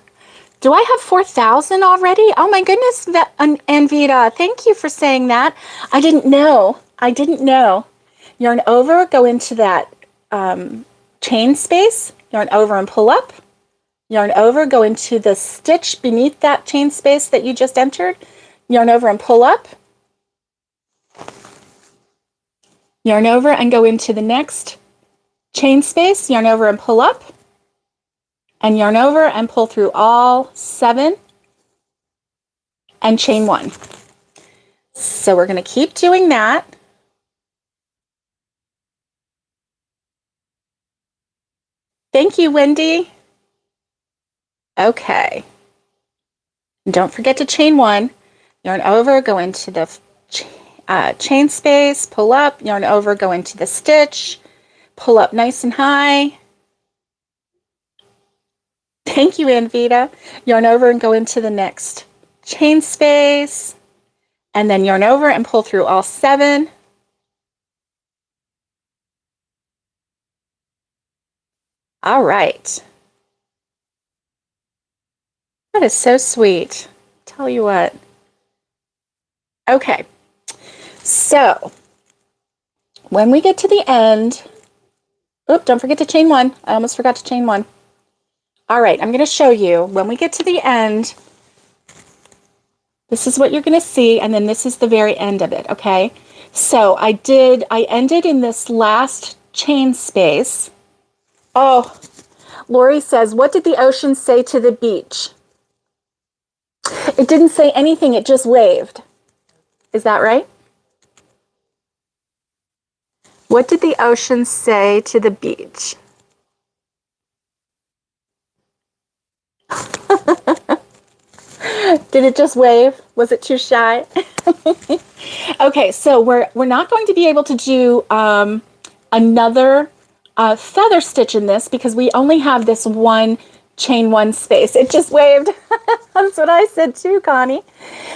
Do I have 4,000 already? Oh my goodness, Anvita, thank you for saying that. I didn't know. I didn't know. Yarn over, go into that chain space. Yarn over and pull up. Yarn over, go into the stitch beneath that chain space that you just entered. Yarn over and pull up. Yarn over and go into the next chain space. Yarn over and pull up. And yarn over and pull through all 7 and chain 1. So we're going to keep doing that. Thank you, Wendy. Okay. Don't forget to chain 1. Yarn over, go into the chain space, pull up, yarn over, go into the stitch, pull up nice and high. Thank you, Anvita. Yarn over and go into the next chain space, and then yarn over and pull through all 7. All right. That is so sweet. Tell you what. Okay. So when we get to the end, don't forget to chain 1. I almost forgot to chain 1. All right, I'm going to show you when we get to the end. This is what you're going to see, and then this is the very end of it, okay? So I ended in this last chain space. Oh, Lori says, what did the ocean say to the beach? It didn't say anything, it just waved. Is that right? What did the ocean say to the beach? Did it just wave? Was it too shy? Okay, so we're not going to be able to do another feather stitch in this because we only have this one chain 1 space. It just waved. That's what I said too, Connie.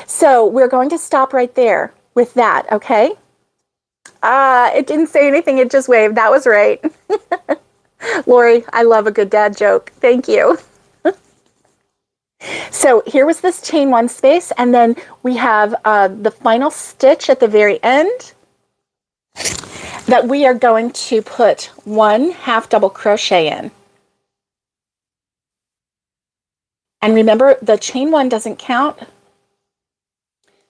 So we're going to stop right there with that, okay? It didn't say anything, it just waved. That was right. Lori, I love a good dad joke. Thank you. So here was this chain 1 space, and then we have the final stitch at the very end that we are going to put 1 half double crochet in. And remember, the chain 1 doesn't count.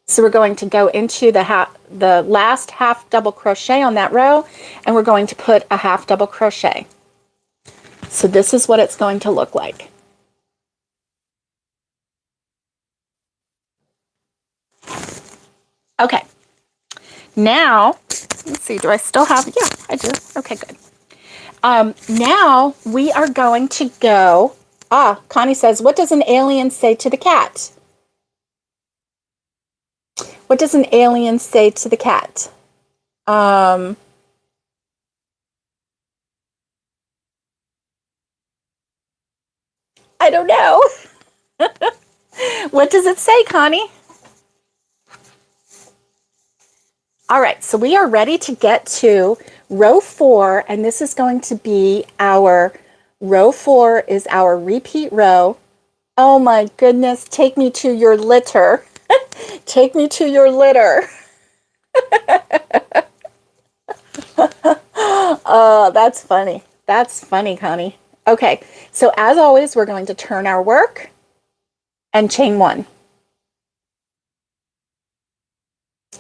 So we're going to go into the last half double crochet on that row, and we're going to put a half double crochet. So this is what it's going to look like. Okay, now, let's see, do I still have, yeah, I do. Okay, good. Now we are going to go, Connie says, what does an alien say to the cat? What does an alien say to the cat? I don't know. What does it say, Connie? All right, so we are ready to get to row 4, and this is going to be our, row 4 is our repeat row. Oh my goodness, take me to your litter. Take me to your litter. Oh, that's funny. That's funny, Connie. Okay, so as always, we're going to turn our work and chain 1.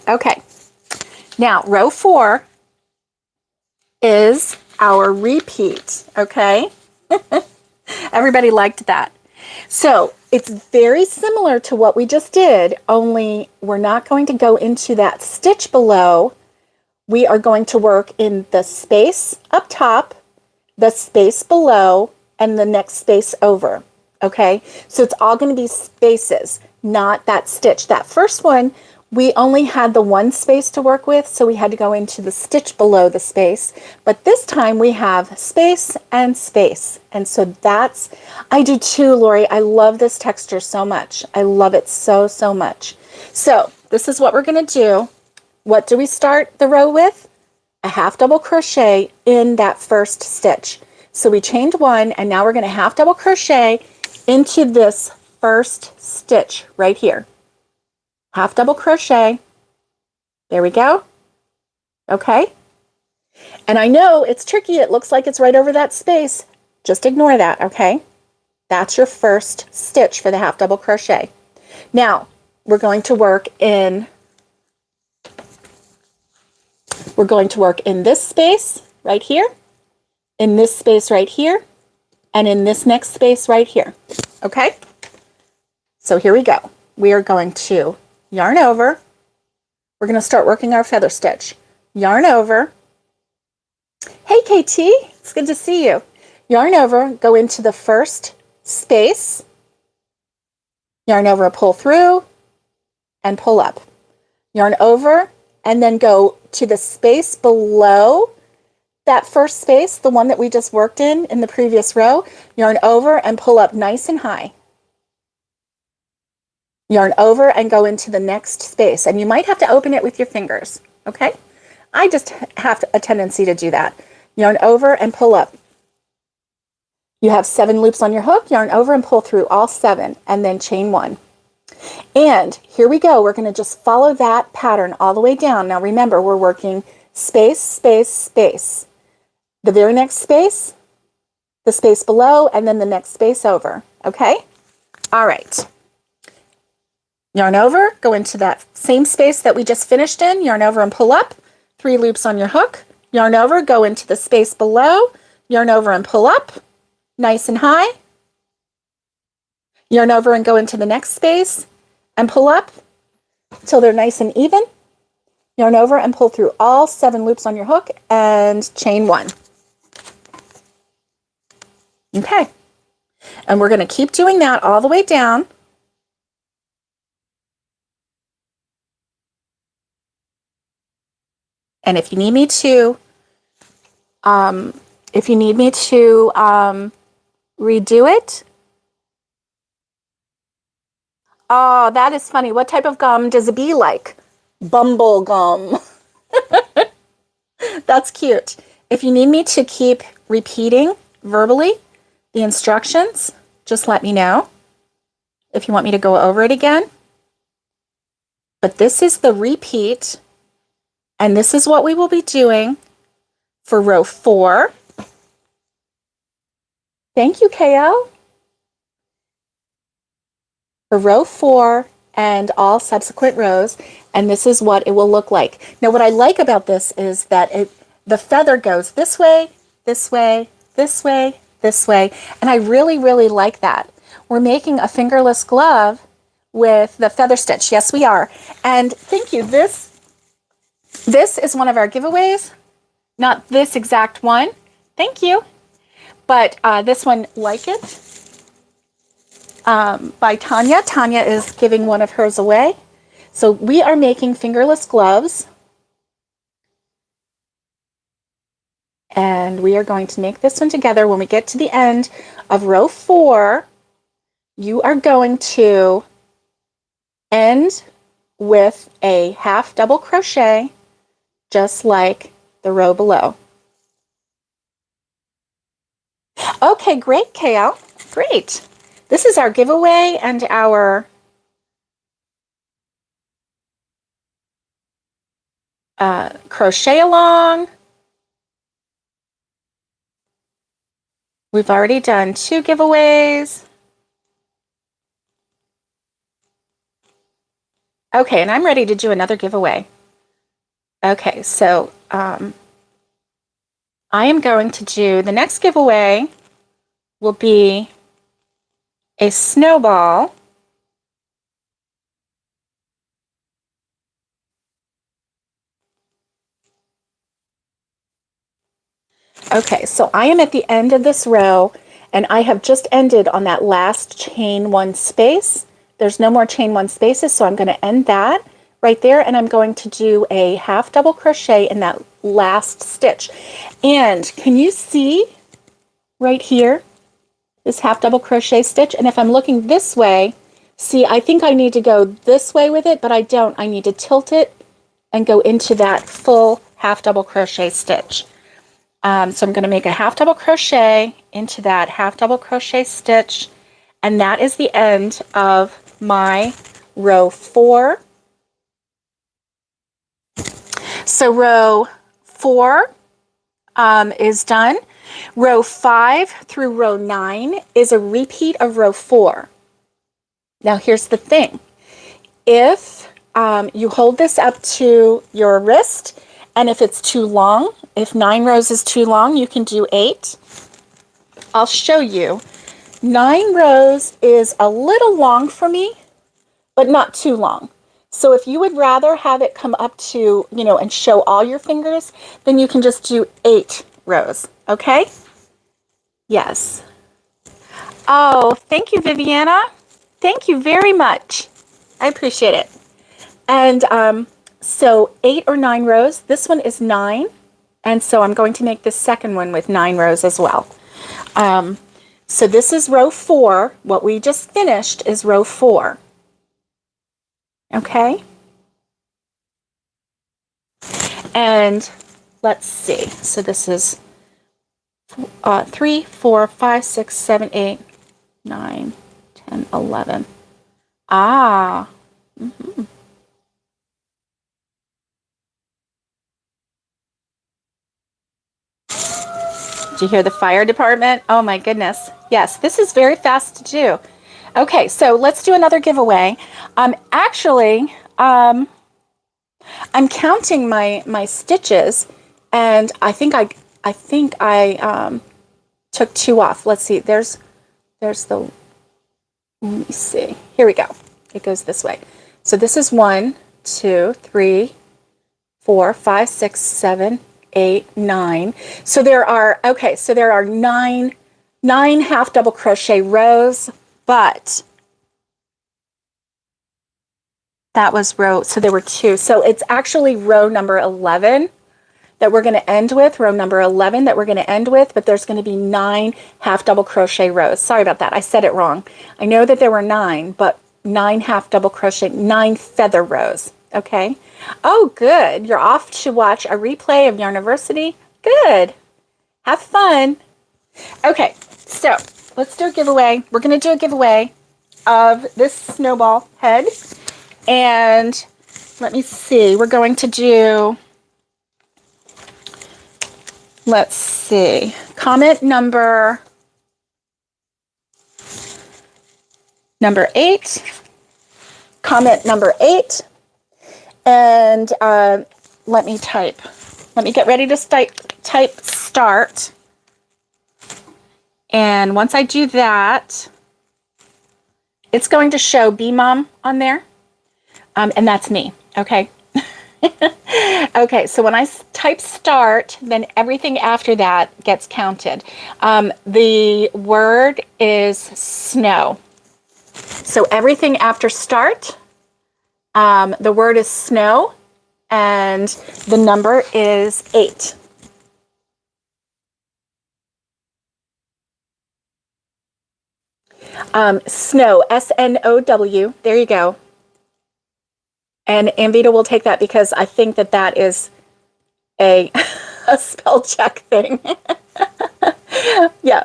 Okay. Now, row 4 is our repeat, okay? Everybody liked that. So it's very similar to what we just did, only we're not going to go into that stitch below. We are going to work in the space up top, the space below, and the next space over. Okay, so it's all going to be spaces, not that stitch. That first one, we only had the one space to work with, so we had to go into the stitch below the space. But this time we have space and space. And so that's, I do too, Lori. I love this texture so much. I love it so, so much. So this is what we're going to do. What do we start the row with? A half double crochet in that first stitch. So we chained one, and now we're going to half double crochet into this first stitch right here. Half double crochet. There we go. Okay. And I know it's tricky. It looks like it's right over that space. Just ignore that, okay? That's your first stitch for the half double crochet. Now, we're going to work in this space right here, in this space right here, and in this next space right here. Okay? So here we go. We are going to yarn over. We're going to start working our feather stitch. Yarn over. Hey, KT, it's good to see you. Yarn over, go into the first space. Yarn over, pull through, and pull up. Yarn over, and then go to the space below that first space, the one that we just worked in the previous row. Yarn over and pull up nice and high. Yarn over and go into the next space. And you might have to open it with your fingers, okay? I just have a tendency to do that. Yarn over and pull up. You have 7 loops on your hook. Yarn over and pull through all 7, and then chain 1. And here we go. We're going to just follow that pattern all the way down. Now remember, we're working space, space, space. The very next space, the space below, and then the next space over. Okay? All right. Yarn over, go into that same space that we just finished in. Yarn over and pull up. 3 loops on your hook. Yarn over, go into the space below. Yarn over and pull up. Nice and high. Yarn over and go into the next space and pull up till they're nice and even. Yarn over and pull through all 7 loops on your hook and chain 1. Okay. And we're going to keep doing that all the way down. And if you need me to, redo it. Oh, that is funny. What type of gum does a bee like? Bumble gum. That's cute. If you need me to keep repeating verbally the instructions, just let me know if you want me to go over it again. But this is the repeat, and this is what we will be doing for row 4. Thank you, KL. For row 4 and all subsequent rows, and this is what it will look like. Now, what I like about this is that the feather goes this way, this way, this way, this way, and I really, really like that. We're making a fingerless glove with the feather stitch. Yes, we are. And thank you. This is one of our giveaways. Not this exact one. Thank you. But this one, Like It, by Tanya. Tanya is giving one of hers away. So we are making fingerless gloves. And we are going to make this one together. When we get to the end of row 4, you are going to end with a half double crochet, just like the row below. Okay, great, KL. Great. This is our giveaway and our crochet along. We've already done 2 giveaways. Okay, and I'm ready to do another giveaway. Okay, so I am going to do, the next giveaway will be a snowball. Okay, so I am at the end of this row, and I have just ended on that last chain one space. There's no more chain one spaces, so I'm going to end that right there, and I'm going to do a half double crochet in that last stitch. And can you see right here this half double crochet stitch? And if I'm looking this way, see, I think I need to go this way with it, but I don't. I need to tilt it and go into that full half double crochet stitch. So I'm going to make a half double crochet into that half double crochet stitch, and that is the end of my row 4. So row 4 is done. Row 5 through row 9 is a repeat of row 4. Now here's the thing. If you hold this up to your wrist, and if it's too long, if 9 rows is too long, you can do 8. I'll show you. 9 rows is a little long for me, but not too long. So if you would rather have it come up to, and show all your fingers, then you can just do 8 rows, okay? Yes. Oh, thank you, Viviana. Thank you very much. I appreciate it. And so 8 or 9 rows. This one is 9. And so I'm going to make the second one with 9 rows as well. So this is row 4. What we just finished is row 4. Okay? And let's see. So this is 3, 4, 5, 6, 7, 8, 9, 10, 11. Ah. Mm-hmm. Did you hear the fire department? Oh my goodness. Yes, this is very fast to do. Okay, so let's do another giveaway. Actually, I'm counting my stitches, and I think I took 2 off. Let's see. There's the. Let me see. Here we go. It goes this way. So this is 1, 2, 3, 4, 5, 6, 7, 8, 9. So there are 9 half double crochet rows, but that was row, so there were 2. So it's actually row number 11 that we're going to end with, row number 11 that we're going to end with, but there's going to be 9 half double crochet rows. Sorry about that. I said it wrong. I know that there were 9, but 9 half double crochet, 9 feather rows. Okay. Oh, good. You're off to watch a replay of Yarniversity. Good. Have fun. Okay. So let's do a giveaway. We're going to do a giveaway of this snowball head. And let me see. We're going to do, let's see, comment number 8. Comment number 8. And let me type. Let me get ready to type start. And once I do that, it's going to show Bee Mom on there. And that's me, okay? Okay, so when I type start, then everything after that gets counted. The word is snow. So everything after start, the word is snow, and the number is 8. Snow, S-N-O-W, there you go. And Amvita will take that because I think that is a spell check thing. Yeah.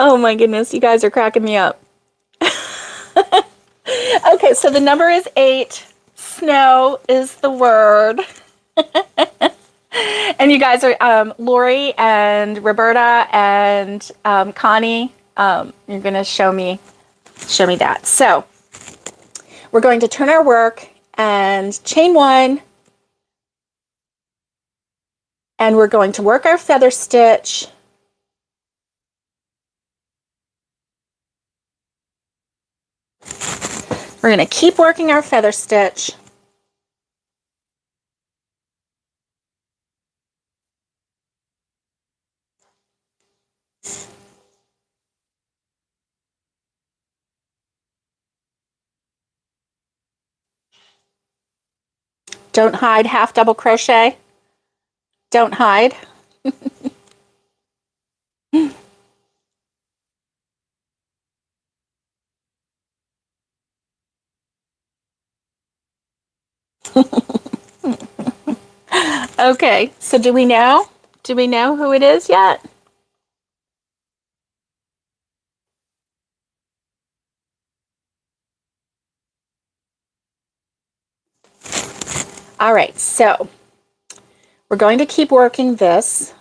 Oh my goodness, you guys are cracking me up. Okay, so the number is 8. Snow is the word. And you guys are Lori and Roberta and Connie. You're going to show me that. So we're going to turn our work and chain 1, And we're going to work our feather stitch. We're going to keep working our feather stitch. Don't hide, half double crochet. Don't hide. Okay, so do we know? Do we know who it is yet? All right, so we're going to keep working this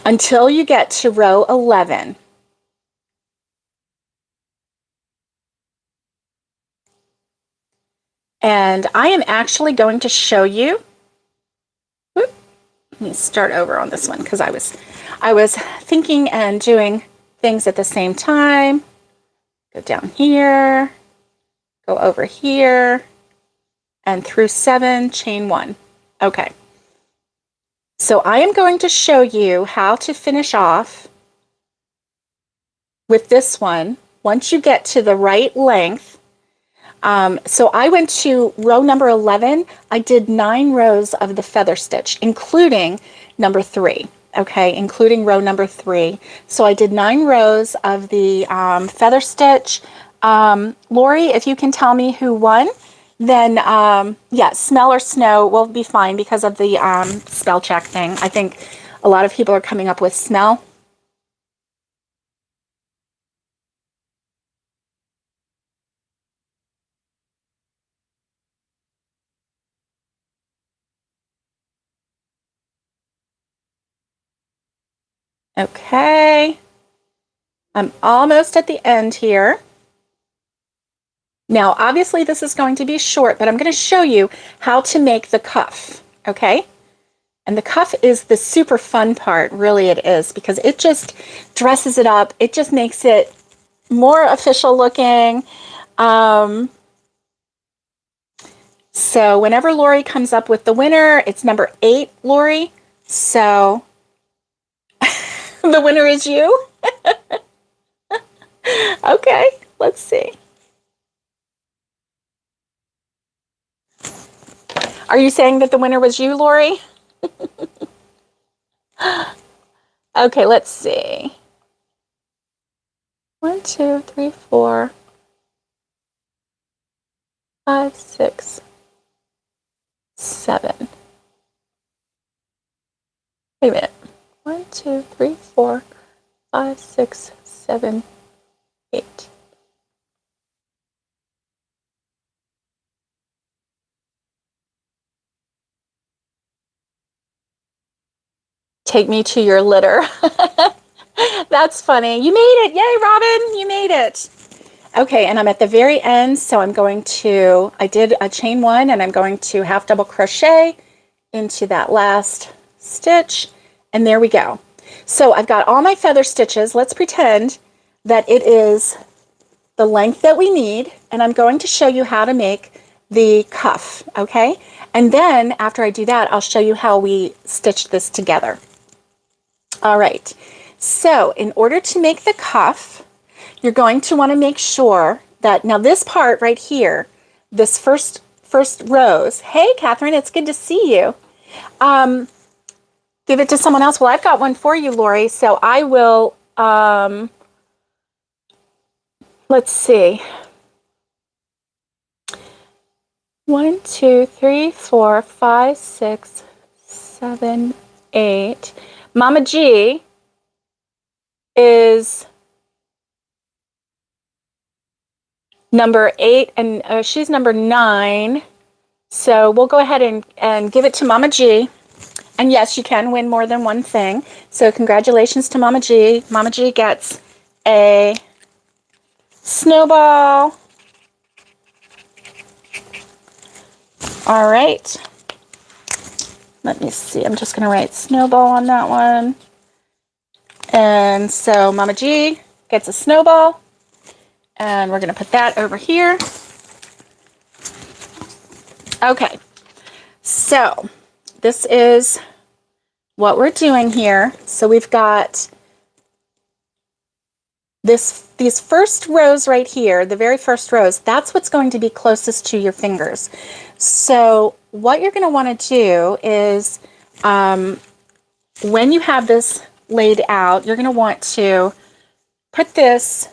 until you get to row 11. And I am actually going to show you. Let me start over on this one because I was thinking and doing things at the same time. Go down here, go over here, and through 7, chain 1. Okay. So I am going to show you how to finish off with this one once you get to the right length. So I went to row number 11. I did 9 rows of the feather stitch, including number 3. Okay, including row number 3. So I did 9 rows of the feather stitch. Lori, if you can tell me who won, then yeah, smell or snow will be fine because of the spell check thing. I think a lot of people are coming up with smell. Okay, I'm almost at the end here. Now, obviously this is going to be short, but I'm going to show you how to make the cuff, okay? And the cuff is the super fun part, really it is, because it just dresses it up. It just makes it more official looking. So whenever Lori comes up with the winner, it's number 8, Lori. So the winner is you. Okay, let's see. Are you saying that the winner was you, Lori? Okay, let's see. 1, 2, 3, 4, 5, 6, 7. Wait a minute. 1, 2, 3, 4, 5, 6, 7, 8. Take me to your litter. That's funny. You made it. Yay, Robin. You made it. Okay, and I'm at the very end, so I'm going to, I did a chain 1, and I'm going to half double crochet into that last stitch, and there we go. So I've got all my feather stitches. Let's pretend that it is the length that we need, and I'm going to show you how to make the cuff, okay? And then after I do that, I'll show you how we stitch this together. All right, so in order to make the cuff, you're going to want to make sure that, now this part right here, this first rows, hey Catherine, it's good to see you. Give it to someone else. Well, I've got one for you, Lori, so I will, let's see. 1, 2, 3, 4, 5, 6, 7, 8. Mama G is number 8, and she's number 9. So we'll go ahead and give it to Mama G. And yes, you can win more than one thing. So congratulations to Mama G. Mama G gets a snowball. All right. Let me see. I'm just going to write snowball on that one. And so Mama G gets a snowball. And we're going to put that over here. Okay. So this is what we're doing here. So we've got these first rows right here, the very first rows, that's what's going to be closest to your fingers. So what you're going to want to do is when you have this laid out, you're going to want to put this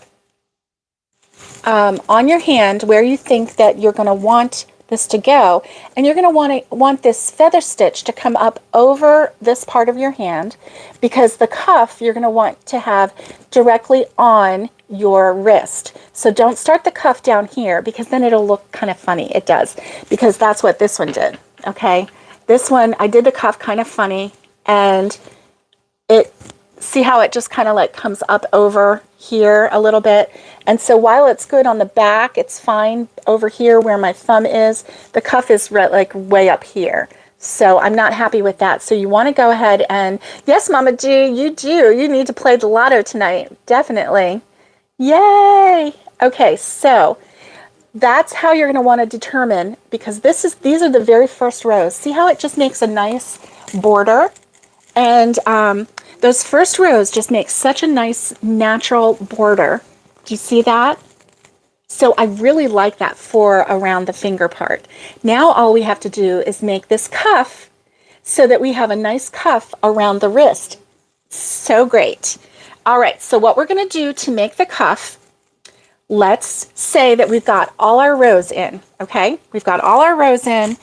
on your hand where you think that you're going to want this to go, and you're going to want this feather stitch to come up over this part of your hand, because the cuff you're going to want to have directly on your wrist. So don't start the cuff down here, because then it'll look kind of funny. It does, because that's what this one did. Okay, this one I did the cuff kind of funny, and see how it just kind of like comes up over here a little bit. And so while it's good on the back, it's fine over here where my thumb is, the cuff is like way up here. So I'm not happy with that. So you want to go ahead and, yes, Mama G, you do. You need to play the lotto tonight. Definitely. Yay. Okay, so that's how you're going to want to determine, because these are the very first rows. See how it just makes a nice border? And those first rows just make such a nice natural border. Do you see that? So I really like that for around the finger part. Now all we have to do is make this cuff so that we have a nice cuff around the wrist. So great. All right, so what we're going to do to make the cuff, let's say that we've got all our rows in, okay? We've got all our rows in,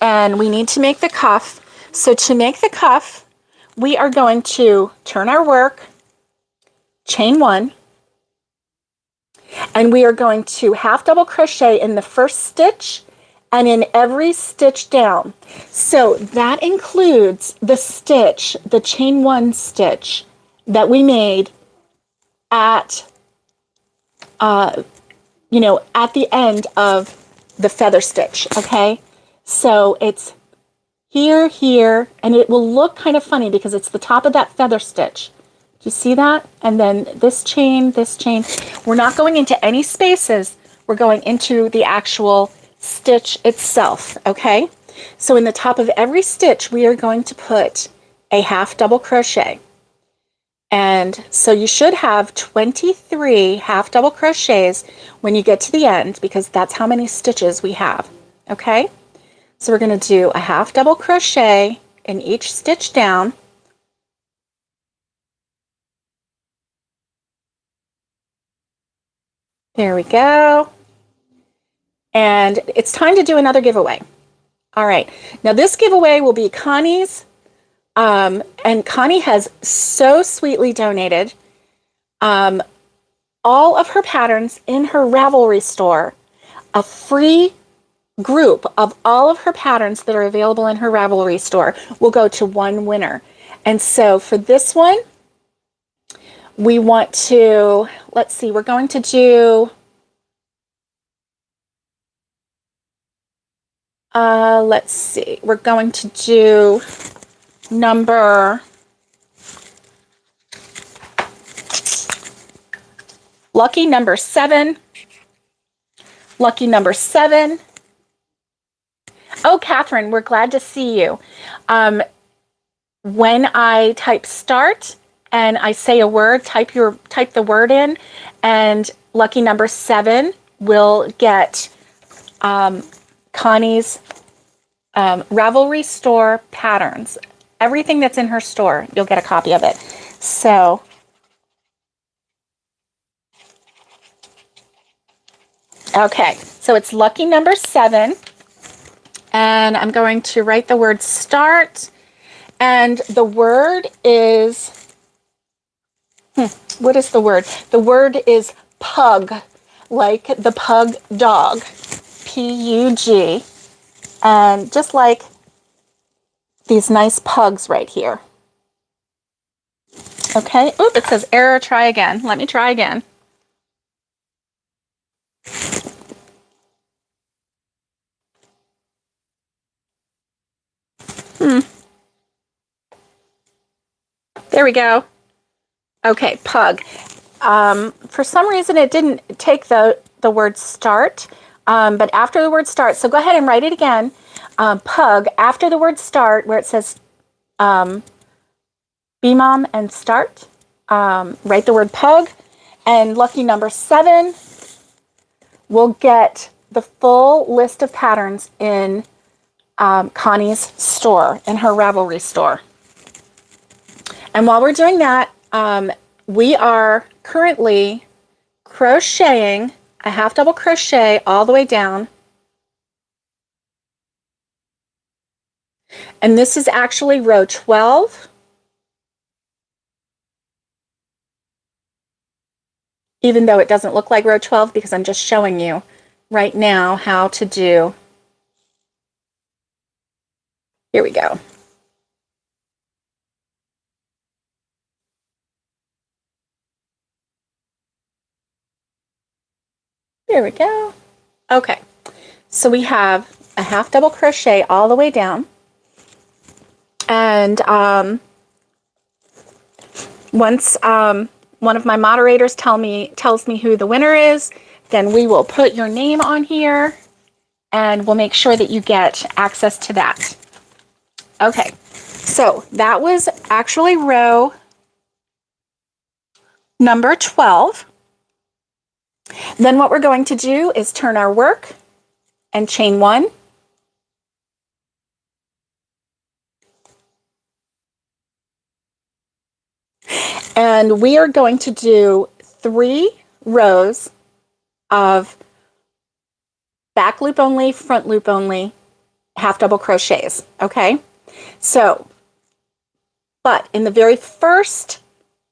and we need to make the cuff. So to make the cuff, we are going to turn our work, chain one, and we are going to half double crochet in the first stitch and in every stitch down. So that includes the stitch, the chain one stitch that we made at, at the end of the feather stitch, okay? So it's here, and it will look kind of funny because it's the top of that feather stitch. Do you see that? And then this chain. We're not going into any spaces. We're going into the actual stitch itself, okay? So in the top of every stitch, we are going to put a half double crochet. And so you should have 23 half double crochets when you get to the end, because that's how many stitches we have, okay? So we're going to do a half double crochet in each stitch down. There we go. And it's time to do another giveaway. All right. Now this giveaway will be Connie's. And Connie has so sweetly donated all of her patterns in her Ravelry store, a free group of all of her patterns that are available in her Ravelry store will go to one winner. And so for this one, we want to, let's see, we're going to do, let's see, we're going to do lucky number 7. Lucky number 7. Oh, Catherine, we're glad to see you. When I type start and I say a word, type the word in, and lucky number 7 will get Connie's Ravelry store patterns. Everything that's in her store, you'll get a copy of it. So, okay, so it's lucky number 7. And I'm going to write the word start, and the word is, what is the word? The word is pug, like the pug dog, P-U-G, and just like these nice pugs right here. Okay, oop, it says error, try again. Let me try again. There we go. Okay, pug. For some reason, it didn't take the word start, but after the word start, so go ahead and write it again. Pug, after the word start, where it says be mom and start, write the word pug, and lucky number 7 will get the full list of patterns in Connie's store, in her Ravelry store. And while we're doing that, we are currently crocheting a half double crochet all the way down. And this is actually row 12. Even though it doesn't look like row 12 because I'm just showing you right now how to do. Here we go. There we go. Okay, so we have a half double crochet all the way down. And once one of my moderators tells me who the winner is, then we will put your name on here and we'll make sure that you get access to that. Okay, so that was actually row number 12. Then what we're going to do is turn our work and chain 1. And we are going to do 3 rows of back loop only, front loop only, half double crochets, okay? So, but in the very first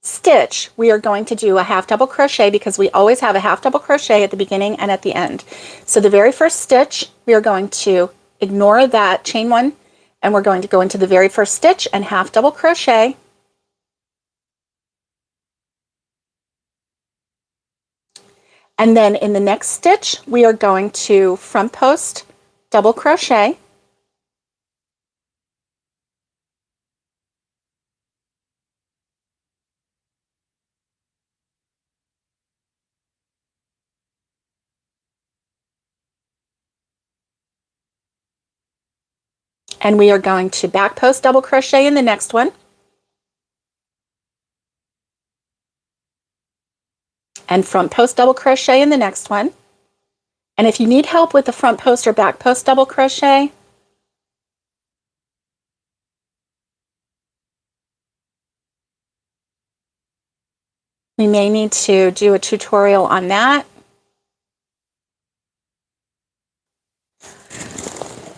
stitch, we are going to do a half double crochet because we always have a half double crochet at the beginning and at the end. So the very first stitch, we are going to ignore that chain 1 and we're going to go into the very first stitch and half double crochet. And then in the next stitch, we are going to front post double crochet. And we are going to back post double crochet in the next one. And front post double crochet in the next one. And if you need help with the front post or back post double crochet, we may need to do a tutorial on that.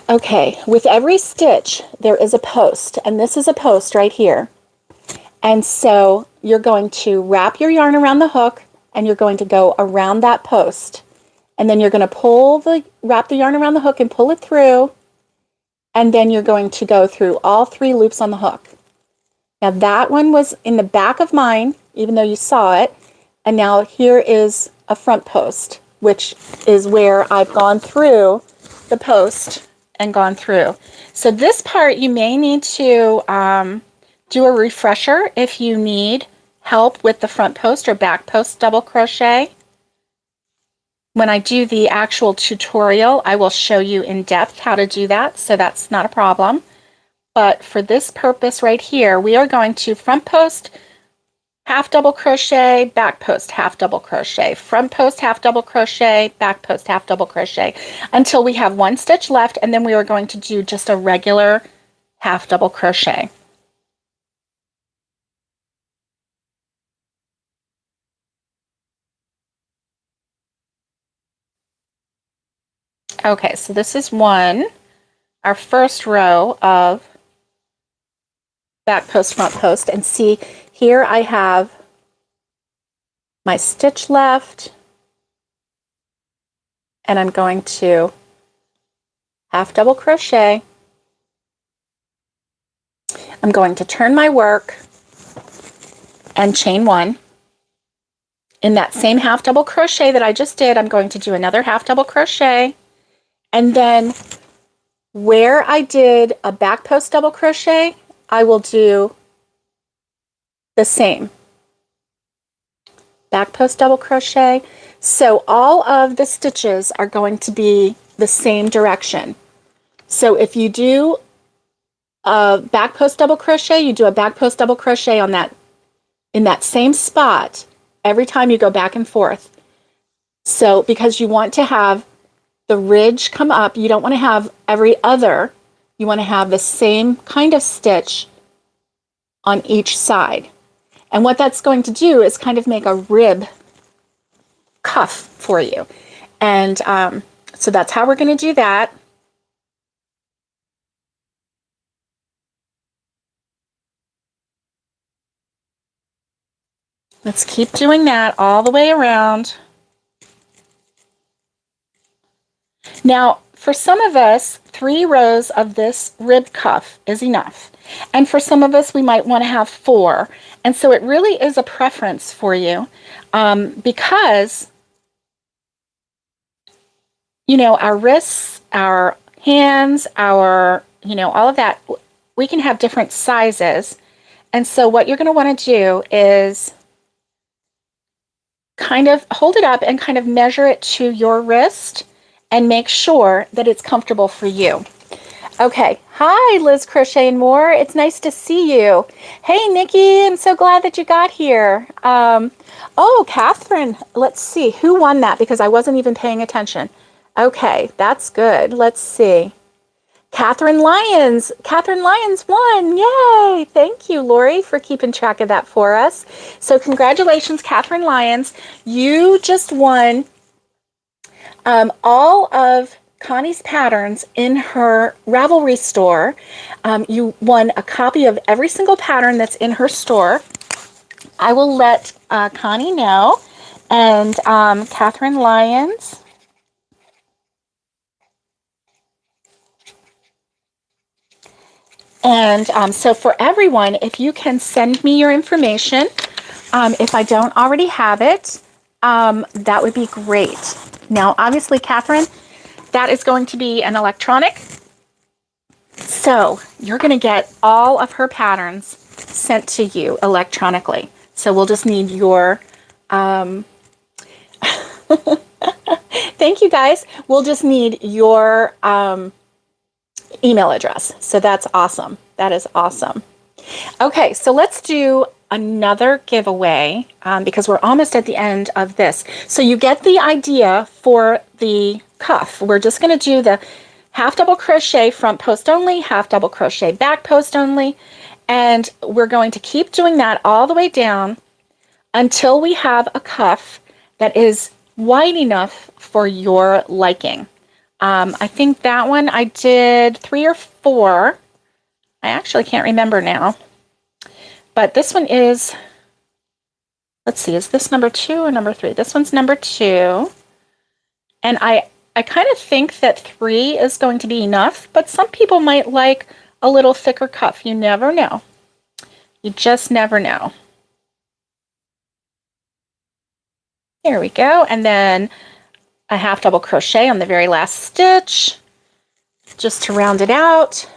Okay, with every stitch, there is a post, and this is a post right here. And so you're going to wrap your yarn around the hook, and you're going to go around that post. And then you're going to wrap the yarn around the hook and pull it through, and then you're going to go through all 3 loops on the hook. Now that one was in the back of mine, even though you saw it, and now here is a front post, which is where I've gone through the post and gone through. So this part you may need to do a refresher if you need help with the front post or back post double crochet. When I do the actual tutorial, I will show you in depth how to do that, so that's not a problem. But for this purpose right here, we are going to front post half double crochet, back post half double crochet, front post half double crochet, back post half double crochet until we have 1 stitch left, and then we are going to do just a regular half double crochet. Okay, so this is our first row of back post, front post, and see here I have my stitch left, and I'm going to half double crochet. I'm going to turn my work and chain 1. In that same half double crochet that I just did, I'm going to do another half double crochet, and then where I did a back post double crochet, I will do the same. Back post double crochet. So all of the stitches are going to be the same direction. So if you do a back post double crochet, you do a back post double crochet on that, in that same spot every time you go back and forth. So because you want to have the ridge come up, you don't want to have every other, you want to have the same kind of stitch on each side. And what that's going to do is kind of make a rib cuff for you. And so that's how we're going to do that. Let's keep doing that all the way around. Now, for some of us, 3 rows of this rib cuff is enough. And for some of us, we might want to have 4. And so it really is a preference for you because, you know, our wrists, our hands, our, you know, all of that, we can have different sizes. And so what you're going to want to do is kind of hold it up and kind of measure it to your wrist and make sure that it's comfortable for you. Okay, hi Liz Crochet and More. It's nice to see you. Hey Nikki, I'm so glad that you got here. Oh, Catherine, let's see, who won that because I wasn't even paying attention. Okay, that's good. Let's see. Catherine Lyons won. Yay! Thank you, Lori, for keeping track of that for us. So congratulations, Catherine Lyons. You just won all of Connie's patterns in her Ravelry store. You won a copy of every single pattern that's in her store. I will let Connie know. And Catherine Lyons. And so for everyone, if you can send me your information, if I don't already have it, that would be great. Now, obviously, Catherine, that is going to be an electronic. So you're going to get all of her patterns sent to you electronically. So we'll just need your, thank you guys. We'll just need your email address. So that's awesome. That is awesome. Okay, so let's do another giveaway because we're almost at the end of this. So you get the idea for the cuff. We're just going to do the half double crochet front post only, half double crochet back post only, and we're going to keep doing that all the way down until we have a cuff that is wide enough for your liking. I think that one I did 3 or 4. I actually can't remember now. But this one is, let's see, is this number 2 or number 3? This one's number 2. And I kind of think that 3 is going to be enough, but some people might like a little thicker cuff. You never know. You just never know. There we go. And then a half double crochet on the very last stitch, just to round it out.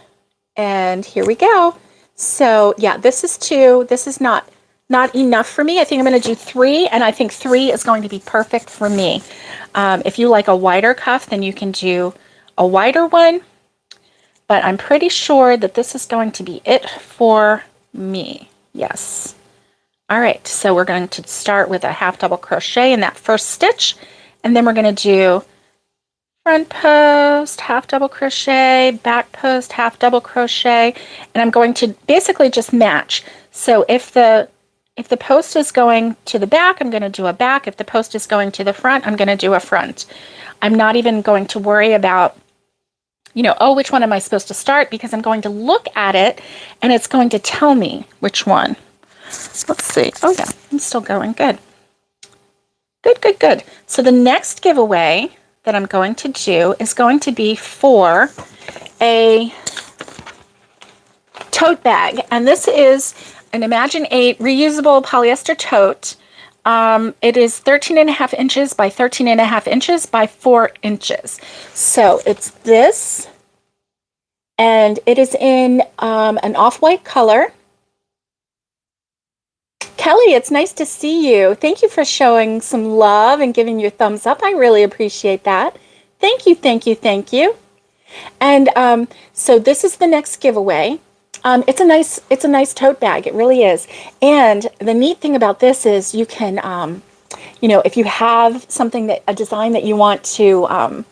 And here we go. So yeah, this is 2. This is not enough for me. I think I'm going to do 3, and I think 3 is going to be perfect for me. If you like a wider cuff, then you can do a wider one, but I'm pretty sure that this is going to be it for me. Yes. All right, so we're going to start with a half double crochet in that first stitch, and then we're going to do front post, half double crochet, back post, half double crochet, and I'm going to basically just match. So if the post is going to the back, I'm going to do a back. If the post is going to the front, I'm going to do a front. I'm not even going to worry about, you know, oh, which one am I supposed to start? Because I'm going to look at it and it's going to tell me which one. Let's see. Oh yeah, I'm still going. Good. Good, good, good. So the next giveaway that I'm going to do is going to be for a tote bag. And this is an Imagine 8 reusable polyester tote. It is 13.5 inches by 13.5 inches by 4 inches. So it's this, and it is in an off-white color. Kelly, it's nice to see you. Thank you for showing some love and giving your thumbs up. I really appreciate that. Thank you, thank you, thank you. And so this is the next giveaway. It's a nice tote bag. It really is. And the neat thing about this is you can, if you have a design that you want to,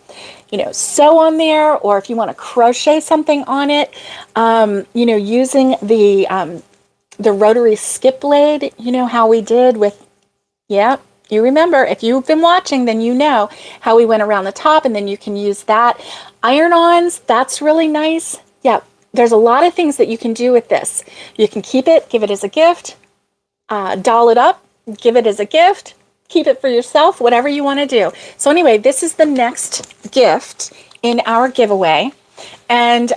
sew on there, or if you want to crochet something on it, using the rotary skip blade, how we did with, yeah, you remember, if you've been watching, then you know how we went around the top, and then you can use that. Iron-ons, that's really nice. Yeah, there's a lot of things that you can do with this. You can keep it, give it as a gift, doll it up, give it as a gift, keep it for yourself, whatever you want to do. So anyway, this is the next gift in our giveaway. And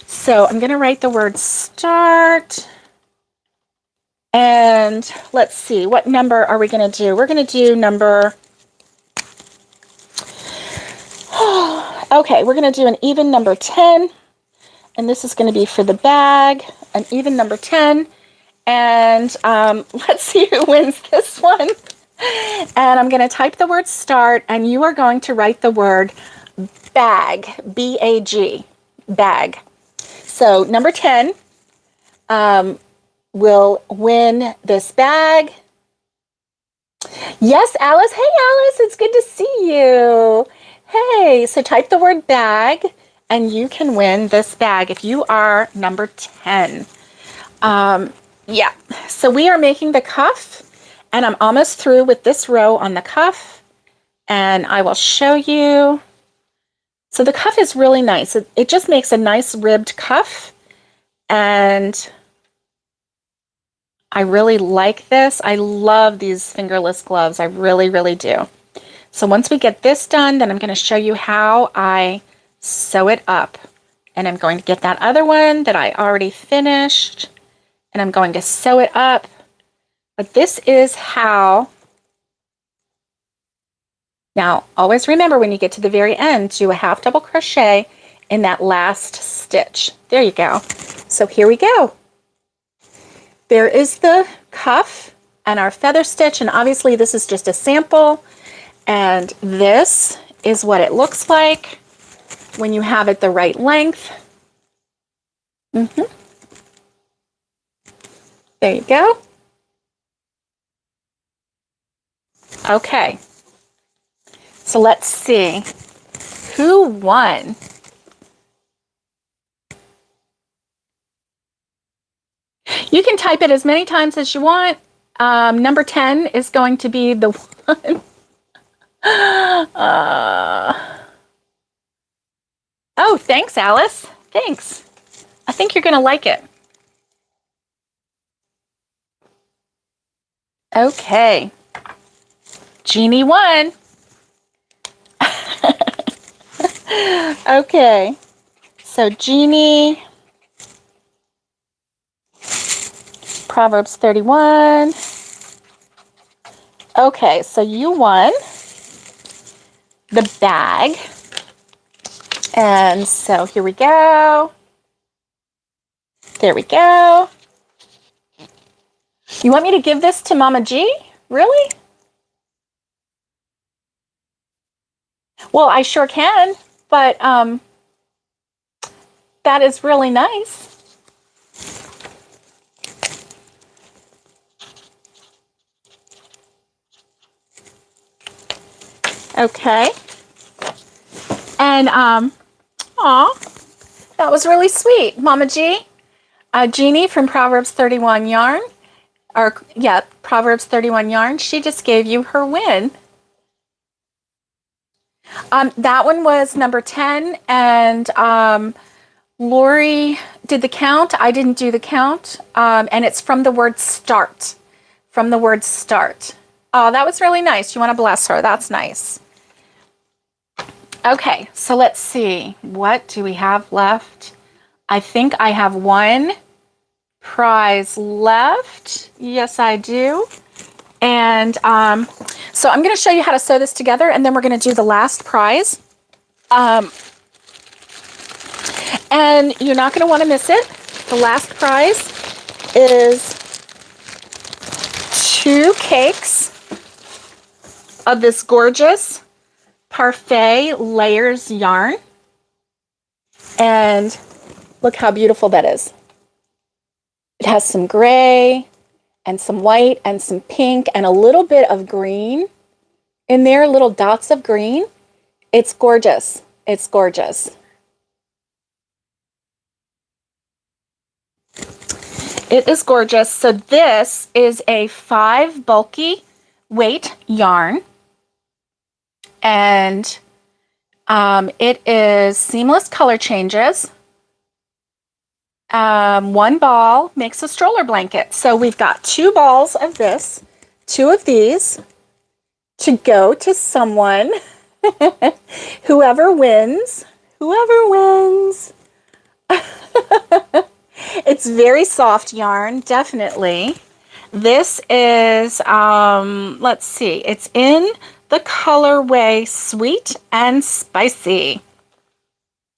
so I'm going to write the word start. And let's see, what number are we going to do? We're going to do number, okay, we're going to do an even number 10. And this is going to be for the bag, an even number 10. And let's see who wins this one. And I'm going to type the word start, and you are going to write the word bag, B-A-G, bag. So number 10 will win this bag. Yes, Alice. Hey, Alice, it's good to see you. Hey, so type the word bag, and you can win this bag if you are number 10. Yeah, so we are making the cuff, and I'm almost through with this row on the cuff, and I will show you. So the cuff is really nice. It just makes a nice ribbed cuff, and I really like this. I love these fingerless gloves. I really, really do. So once we get this done, then I'm going to show you how I sew it up. And I'm going to get that other one that I already finished, and I'm going to sew it up. But this is how. Now, always remember, when you get to the very end, do a half double crochet in that last stitch. There you go. So here we go. There is the cuff and our feather stitch, and obviously this is just a sample, and this is what it looks like when you have it the right length. There you go. Okay, so let's see who won. You can type it as many times as you want. Number 10 is going to be the one. Oh, thanks, Alice. Thanks. I think you're going to like it. Okay. Jeannie won. Okay. So Jeannie, Proverbs 31. Okay, so you won the bag. And so here we go. There we go. You want me to give this to Mama G? Really? Well, I sure can, but that is really nice. Okay. And, aw, that was really sweet. Mama G, Jeannie from Proverbs 31 Yarn, Proverbs 31 Yarn, she just gave you her win. That one was number 10, and Lori did the count. I didn't do the count, and it's from the word start. From the word start. Oh, that was really nice. You want to bless her. That's nice. Okay, so let's see. What do we have left? I think I have one prize left. Yes, I do. And so I'm going to show you how to sew this together, and then we're going to do the last prize. And you're not going to want to miss it. The last prize is 2 cakes of this gorgeous Parfait Layers yarn. And look how beautiful that is. It has some gray and some white and some pink and a little bit of green in there, little dots of green. It's gorgeous. It's gorgeous. It is gorgeous. So this is a 5 bulky weight yarn. And it is seamless color changes. 1 ball makes a stroller blanket. So we've got 2 balls of this, 2 of these to go to someone. Whoever wins. It's very soft yarn, definitely. This is, let's see, it's in the colorway Sweet and Spicy.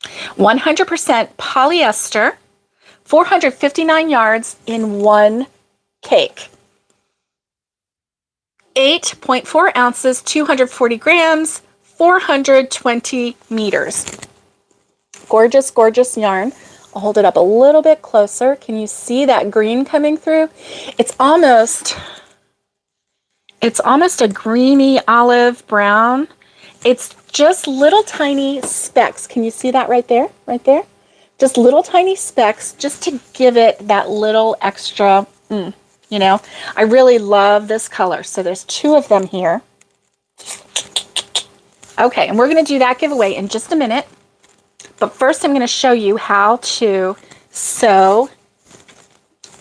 100% polyester, 459 yards in 1 cake. 8.4 ounces, 240 grams, 420 meters. Gorgeous, gorgeous yarn. I'll hold it up a little bit closer. Can you see that green coming through? It's almost a greeny olive brown. It's just little tiny specks. Can you see that right there? Right there? Just little tiny specks just to give it that little extra, you know. I really love this color. So there's 2 of them here. Okay, and we're going to do that giveaway in just a minute. But first I'm going to show you how to sew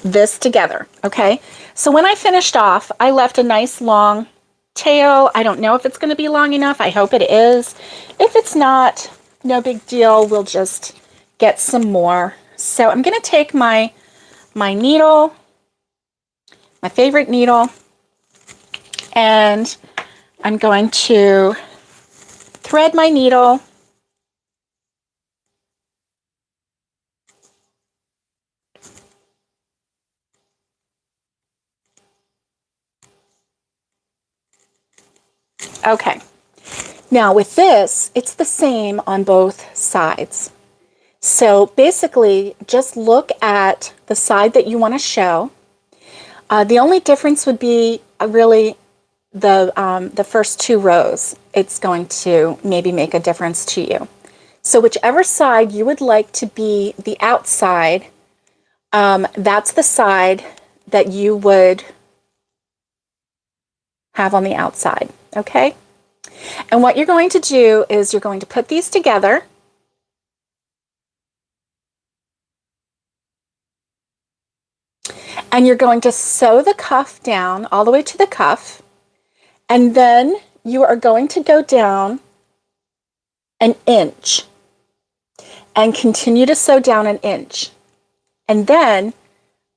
this together, okay? So when I finished off, I left a nice long tail. I don't know if it's going to be long enough. I hope it is. If it's not, no big deal. We'll just get some more. So I'm going to take my needle, my favorite needle, and I'm going to thread my needle. Okay, now with this, it's the same on both sides. So basically, just look at the side that you want to show. The only difference would be really the first 2 rows. It's going to maybe make a difference to you. So whichever side you would like to be the outside, that's the side that you would have on the outside, okay? And what you're going to do is you're going to put these together. And you're going to sew the cuff down all the way to the cuff. And then you are going to go down 1 inch and continue to sew down 1 inch. And then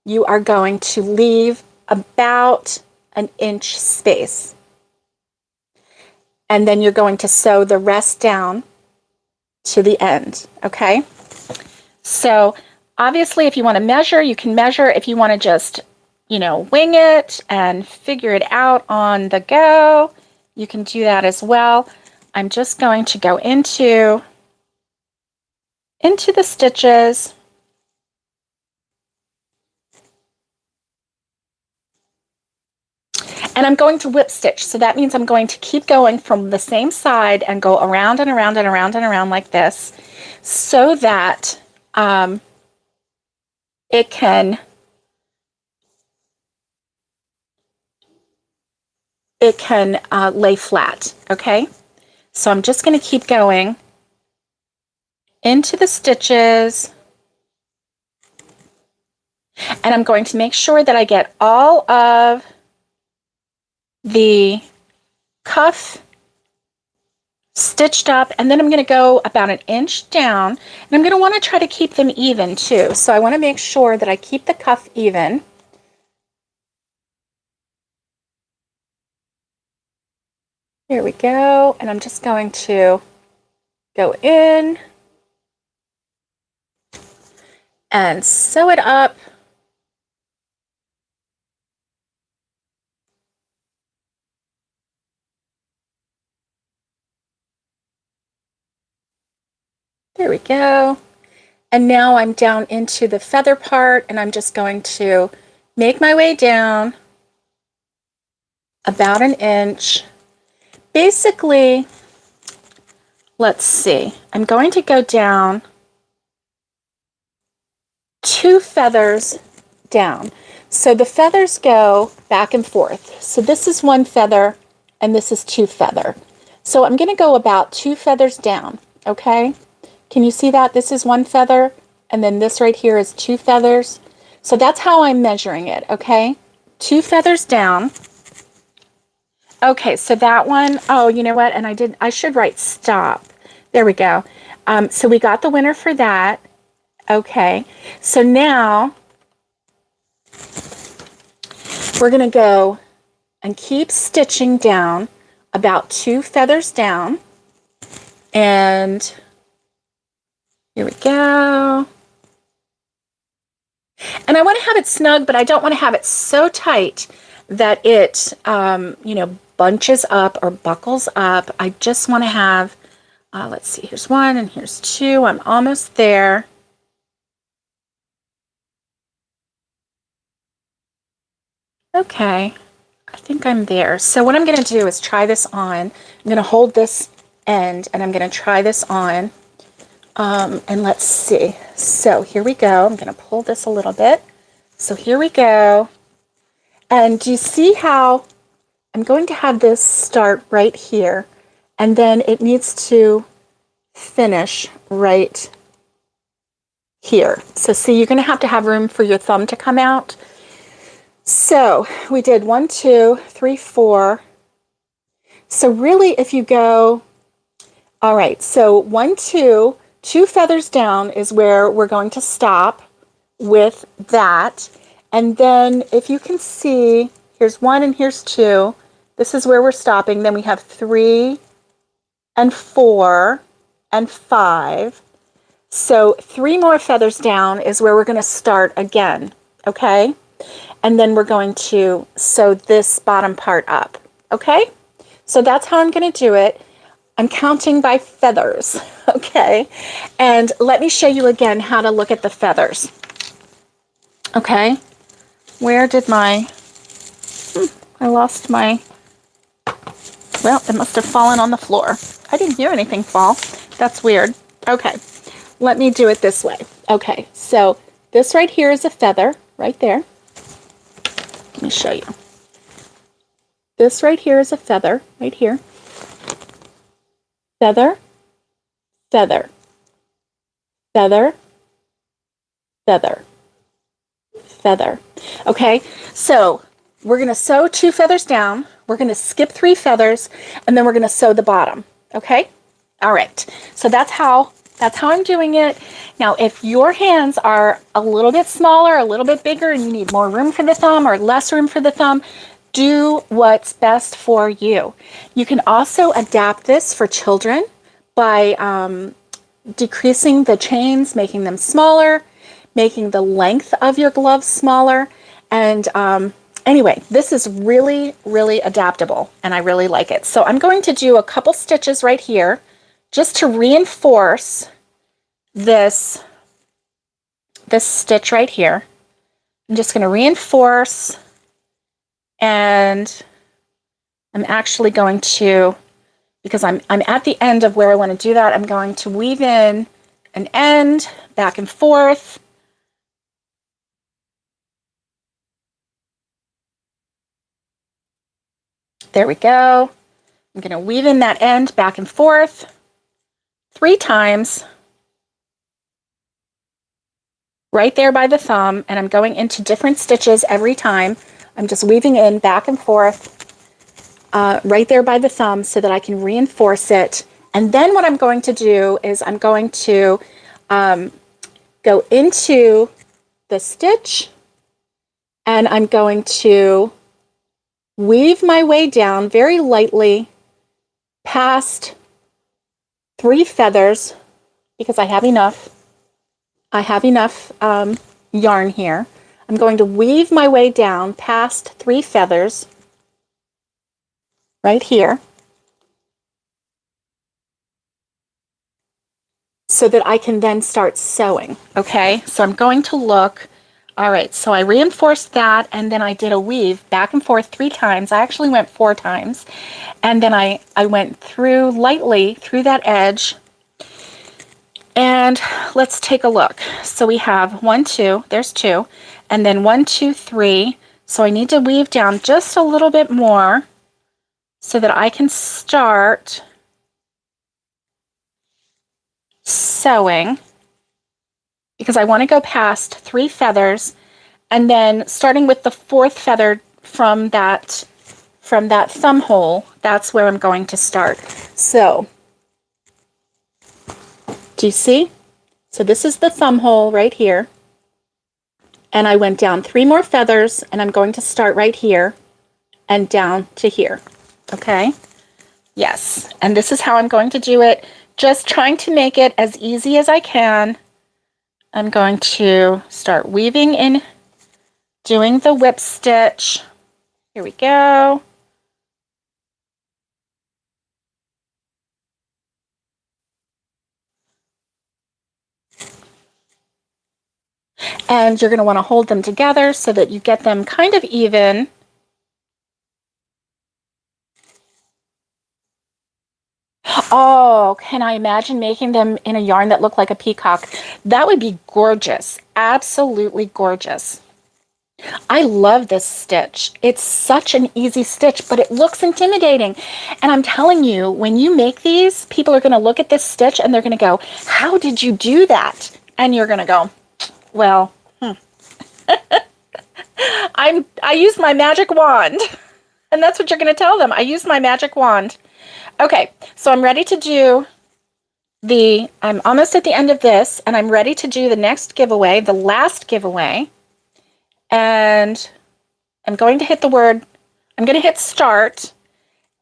you are going to leave about 1 inch space. And then you're going to sew the rest down to the end, okay? So obviously, if you want to measure, you can measure. If you want to just, you know, wing it and figure it out on the go, you can do that as well. I'm just going to go into the stitches. And I'm going to whip stitch. So that means I'm going to keep going from the same side and go around and around and around and around like this so that it can lay flat, okay? So I'm just going to keep going into the stitches, and I'm going to make sure that I get all of the cuff stitched up, and then I'm going to go about 1 inch down, and I'm going to want to try to keep them even too. So I want to make sure that I keep the cuff even. Here we go, and I'm just going to go in and sew it up. There we go. And now I'm down into the feather part, and I'm just going to make my way down about an inch. Basically, let's see, I'm going to go down 2 feathers down. So the feathers go back and forth. So this is 1 feather and this is 2 feather. So I'm going to go about 2 feathers down, okay? Can you see that? This is 1 feather and then this right here is 2 feathers. So that's how I'm measuring it, okay? 2 feathers down. Okay, so that one, oh, you know what? And I should write stop. There we go. So we got the winner for that. Okay, so now we're going to go and keep stitching down about 2 feathers down. And here we go. And I want to have it snug, but I don't want to have it so tight that it, bunches up or buckles up. I just want to have, let's see, here's 1 and here's 2. I'm almost there. Okay, I think I'm there. So what I'm going to do is try this on. I'm going to hold this end and I'm going to try this on. And let's see. So here we go. I'm going to pull this a little bit. So here we go. And do you see how I'm going to have this start right here and then it needs to finish right here. So see, you're going to have room for your thumb to come out. So we did 1, 2, 3, 4. So really if you go, all right, so 1, 2, 2 feathers down is where we're going to stop with that. And then if you can see, here's 1 and here's 2. This is where we're stopping. Then we have 3 and 4 and 5. So 3 more feathers down is where we're going to start again, okay? And then we're going to sew this bottom part up, okay? So that's how I'm going to do it. I'm counting by feathers, okay? And let me show you again how to look at the feathers, okay? Where did I lost my, well, it must have fallen on the floor. I didn't hear anything fall. That's weird. Okay, let me do it this way. Okay, so this right here is a feather, right there. Let me show you. This right here is a feather, right here. Feather, feather, feather, feather, feather. Okay, so we're going to sew 2 feathers down. We're going to skip 3 feathers, and then we're going to sew the bottom. Okay? All right. So that's how I'm doing it. Now, if your hands are a little bit smaller, a little bit bigger, and you need more room for the thumb or less room for the thumb, do what's best for you. You can also adapt this for children by decreasing the chains, making them smaller, making the length of your gloves smaller. And anyway, this is really, really adaptable, and I really like it. So I'm going to do a couple stitches right here just to reinforce this stitch right here. I'm just going to reinforce, and I'm actually going to, because I'm at the end of where I want to do that, I'm going to weave in an end back and forth. There we go. I'm going to weave in that end back and forth 3 times right there by the thumb, and I'm going into different stitches every time. I'm just weaving in back and forth right there by the thumb so that I can reinforce it. And then what I'm going to do is I'm going to go into the stitch, and I'm going to weave my way down very lightly past 3 feathers, because I have enough yarn here. I'm going to weave my way down past 3 feathers right here. so that I can then start sewing. Okay, so I'm going to look. All right, so I reinforced that, and then I did a weave back and forth 3 times. I actually went 4 times, and then I went through lightly through that edge. And let's take a look. So we have 1, 2, there's 2, and then 1, 2, 3. So I need to weave down just a little bit more so that I can start sewing, because I want to go past 3 feathers, and then starting with the 4th feather from that thumb hole, that's where I'm going to start. So do you see? So this is the thumb hole right here, and I went down 3 more feathers, and I'm going to start right here and down to here. Okay? Yes, and this is how I'm going to do it, just trying to make it as easy as I can. I'm going to start weaving in, doing the whip stitch. Here we go. And you're going to want to hold them together so that you get them kind of even. Oh, can I imagine making them in a yarn that looked like a peacock? That would be gorgeous. Absolutely gorgeous. I love this stitch. It's such an easy stitch, but it looks intimidating. And I'm telling you, when you make these, people are going to look at this stitch and they're going to go, how did you do that? And you're going to go, well, I used my magic wand. And that's what you're going to tell them. I used my magic wand. Okay, so I'm ready to do I'm almost at the end of this, and I'm ready to do the next giveaway, the last giveaway. And I'm going to hit I'm going to hit start,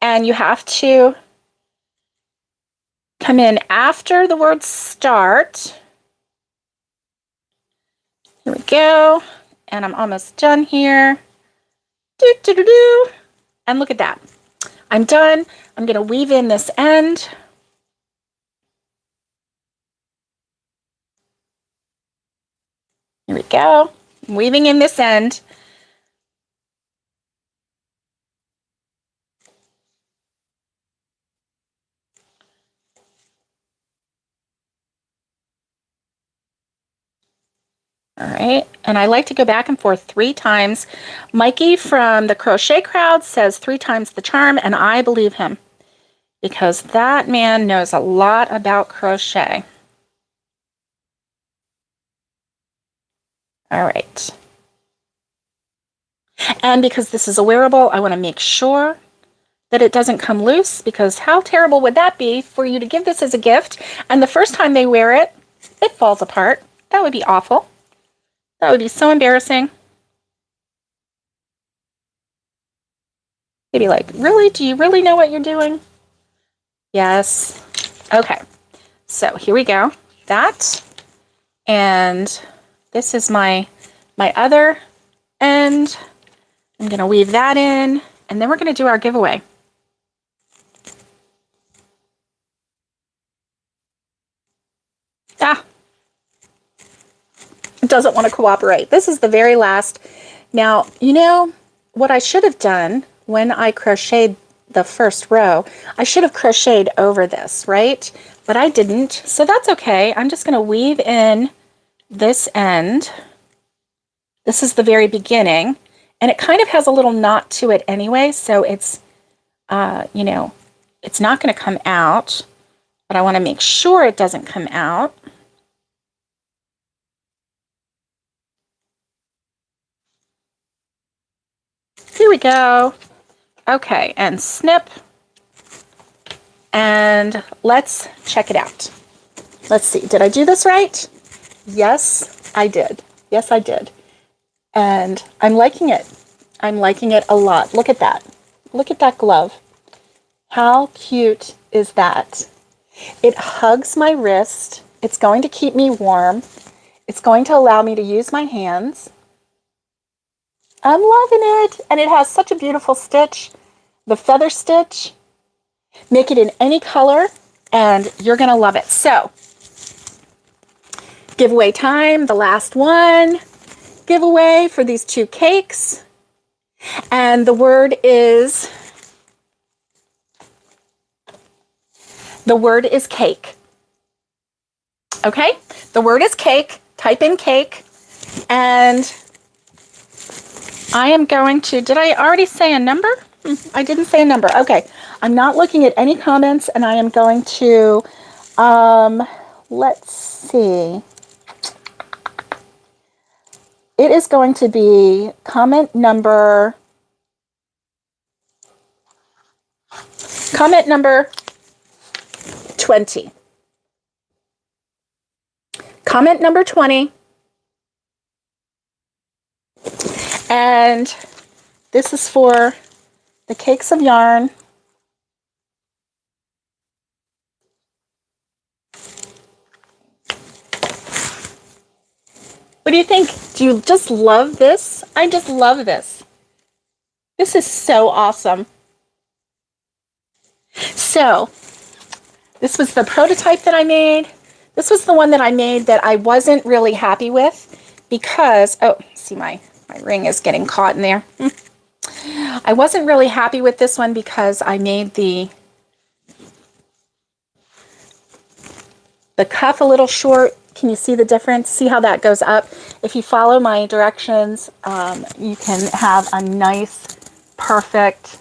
and you have to come in after the word start. Here we go. And I'm almost done here. And look at that. I'm done. I'm going to weave in this end. Here we go. I'm weaving in this end. All right, and I like to go back and forth 3 times. Mikey from the Crochet Crowd says 3 times the charm, and I believe him, because that man knows a lot about crochet. All right. And because this is a wearable, I want to make sure that it doesn't come loose, because how terrible would that be for you to give this as a gift, and the first time they wear it, it falls apart? That would be awful. That would be so embarrassing. They'd be like, really? Do you really know what you're doing? Yes. Okay. So here we go. That. And this is my other end. I'm going to weave that in, and then we're going to do our giveaway. Ah. It doesn't want to cooperate. This is the very last. Now, you know what I should have done when I crocheted the first row? I should have crocheted over this, right? But I didn't, so that's okay. I'm just going to weave in this end. This is the very beginning, and it kind of has a little knot to it anyway, so it's, you know, it's not going to come out, but I want to make sure it doesn't come out. Here we go. Okay, and snip. And let's check it out. Let's see, did I do this right? Yes, I did. Yes, I did. And I'm liking it. I'm liking it a lot. Look at that. Look at that glove. How cute is that? It hugs my wrist. It's going to keep me warm. It's going to allow me to use my hands. I'm loving it. And it has such a beautiful stitch. The feather stitch. Make it in any color, and you're going to love it. So Giveaway time, the last one. Giveaway for these 2 cakes. And the word is cake. Okay? The word is cake. Type in cake. And I am going to, did I already say a number? I didn't say a number. Okay. I'm not looking at any comments, and I am going to, let's see. It is going to be comment number 20. Comment number 20. And this is for the cakes of yarn. What do you think? Do you just love this? I just love this. This is so awesome. So, this was the prototype that I made. This was the one that I made that I wasn't really happy with because, oh, see my ring is getting caught in there. I wasn't really happy with this one because I made the cuff a little short. Can you see the difference? See how that goes up? If you follow my directions, you can have a nice, perfect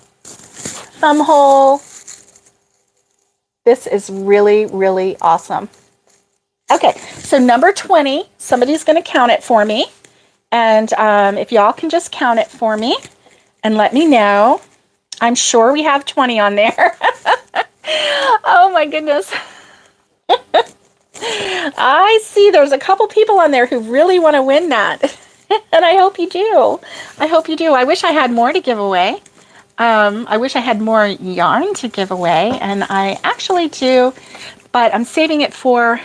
thumb hole. This is really, really awesome. Okay, so number 20, somebody's going to count it for me. And if y'all can just count it for me and let me know. I'm sure we have 20 on there. Oh my goodness. I see there's a couple people on there who really want to win that. And I hope you do. I hope you do. I wish I had more to give away. I wish I had more yarn to give away, and I actually do, but I'm saving it for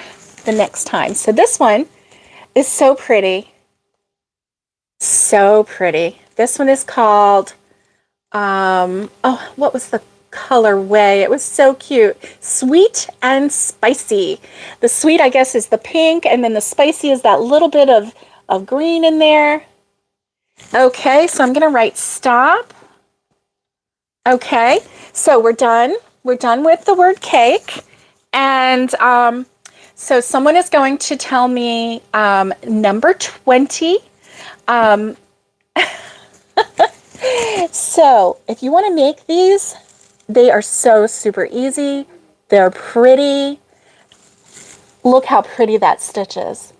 the next time. So this one is so pretty. So pretty. This one is called, oh, what was the colorway? It was so cute. Sweet and spicy. The sweet, I guess, is the pink, and then the spicy is that little bit of green in there. Okay, so I'm going to write stop. Okay, so we're done. We're done with the word cake. And so someone is going to tell me number 20. So if you want to make these, they are so super easy. They're pretty. Look how pretty that stitch is.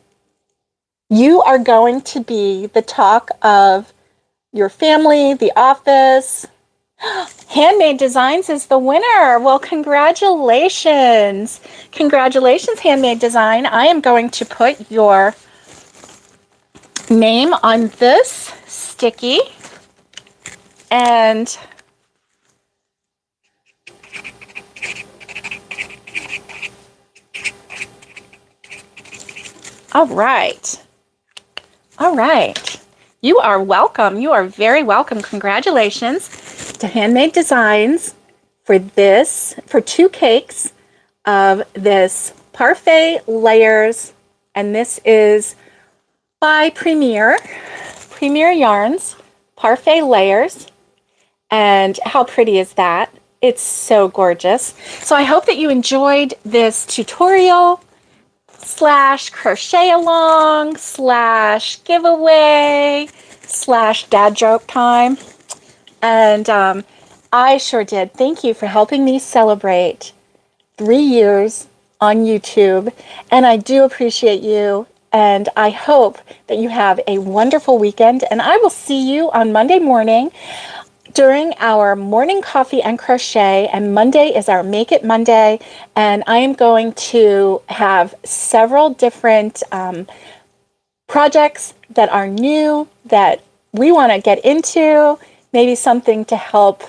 You are going to be the talk of your family, the office. Handmade Designs is the winner. Well, congratulations. Congratulations, Handmade Design. I am going to put your name on this sticky. And all right. All right. You are welcome. You are very welcome. Congratulations to Handmade Designs for this, for 2 cakes of this Parfait Layers. And this is by Premier Yarns, Parfait Layers. And how pretty is that? It's so gorgeous. So I hope that you enjoyed this tutorial / crochet along / giveaway / dad joke time. And I sure did. Thank you for helping me celebrate 3 years on YouTube. And I do appreciate you. And I hope that you have a wonderful weekend. And I will see you on Monday morning during our morning coffee and crochet. And Monday is our Make It Monday. And I am going to have several different projects that are new that we want to get into. Maybe something to help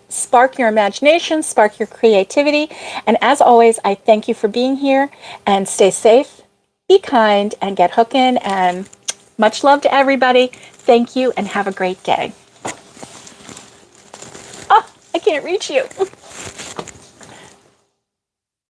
spark your imagination, spark your creativity. And as always, I thank you for being here, and stay safe, be kind, and get hooking. And much love to everybody. Thank you, and have a great day. Oh, I can't reach you.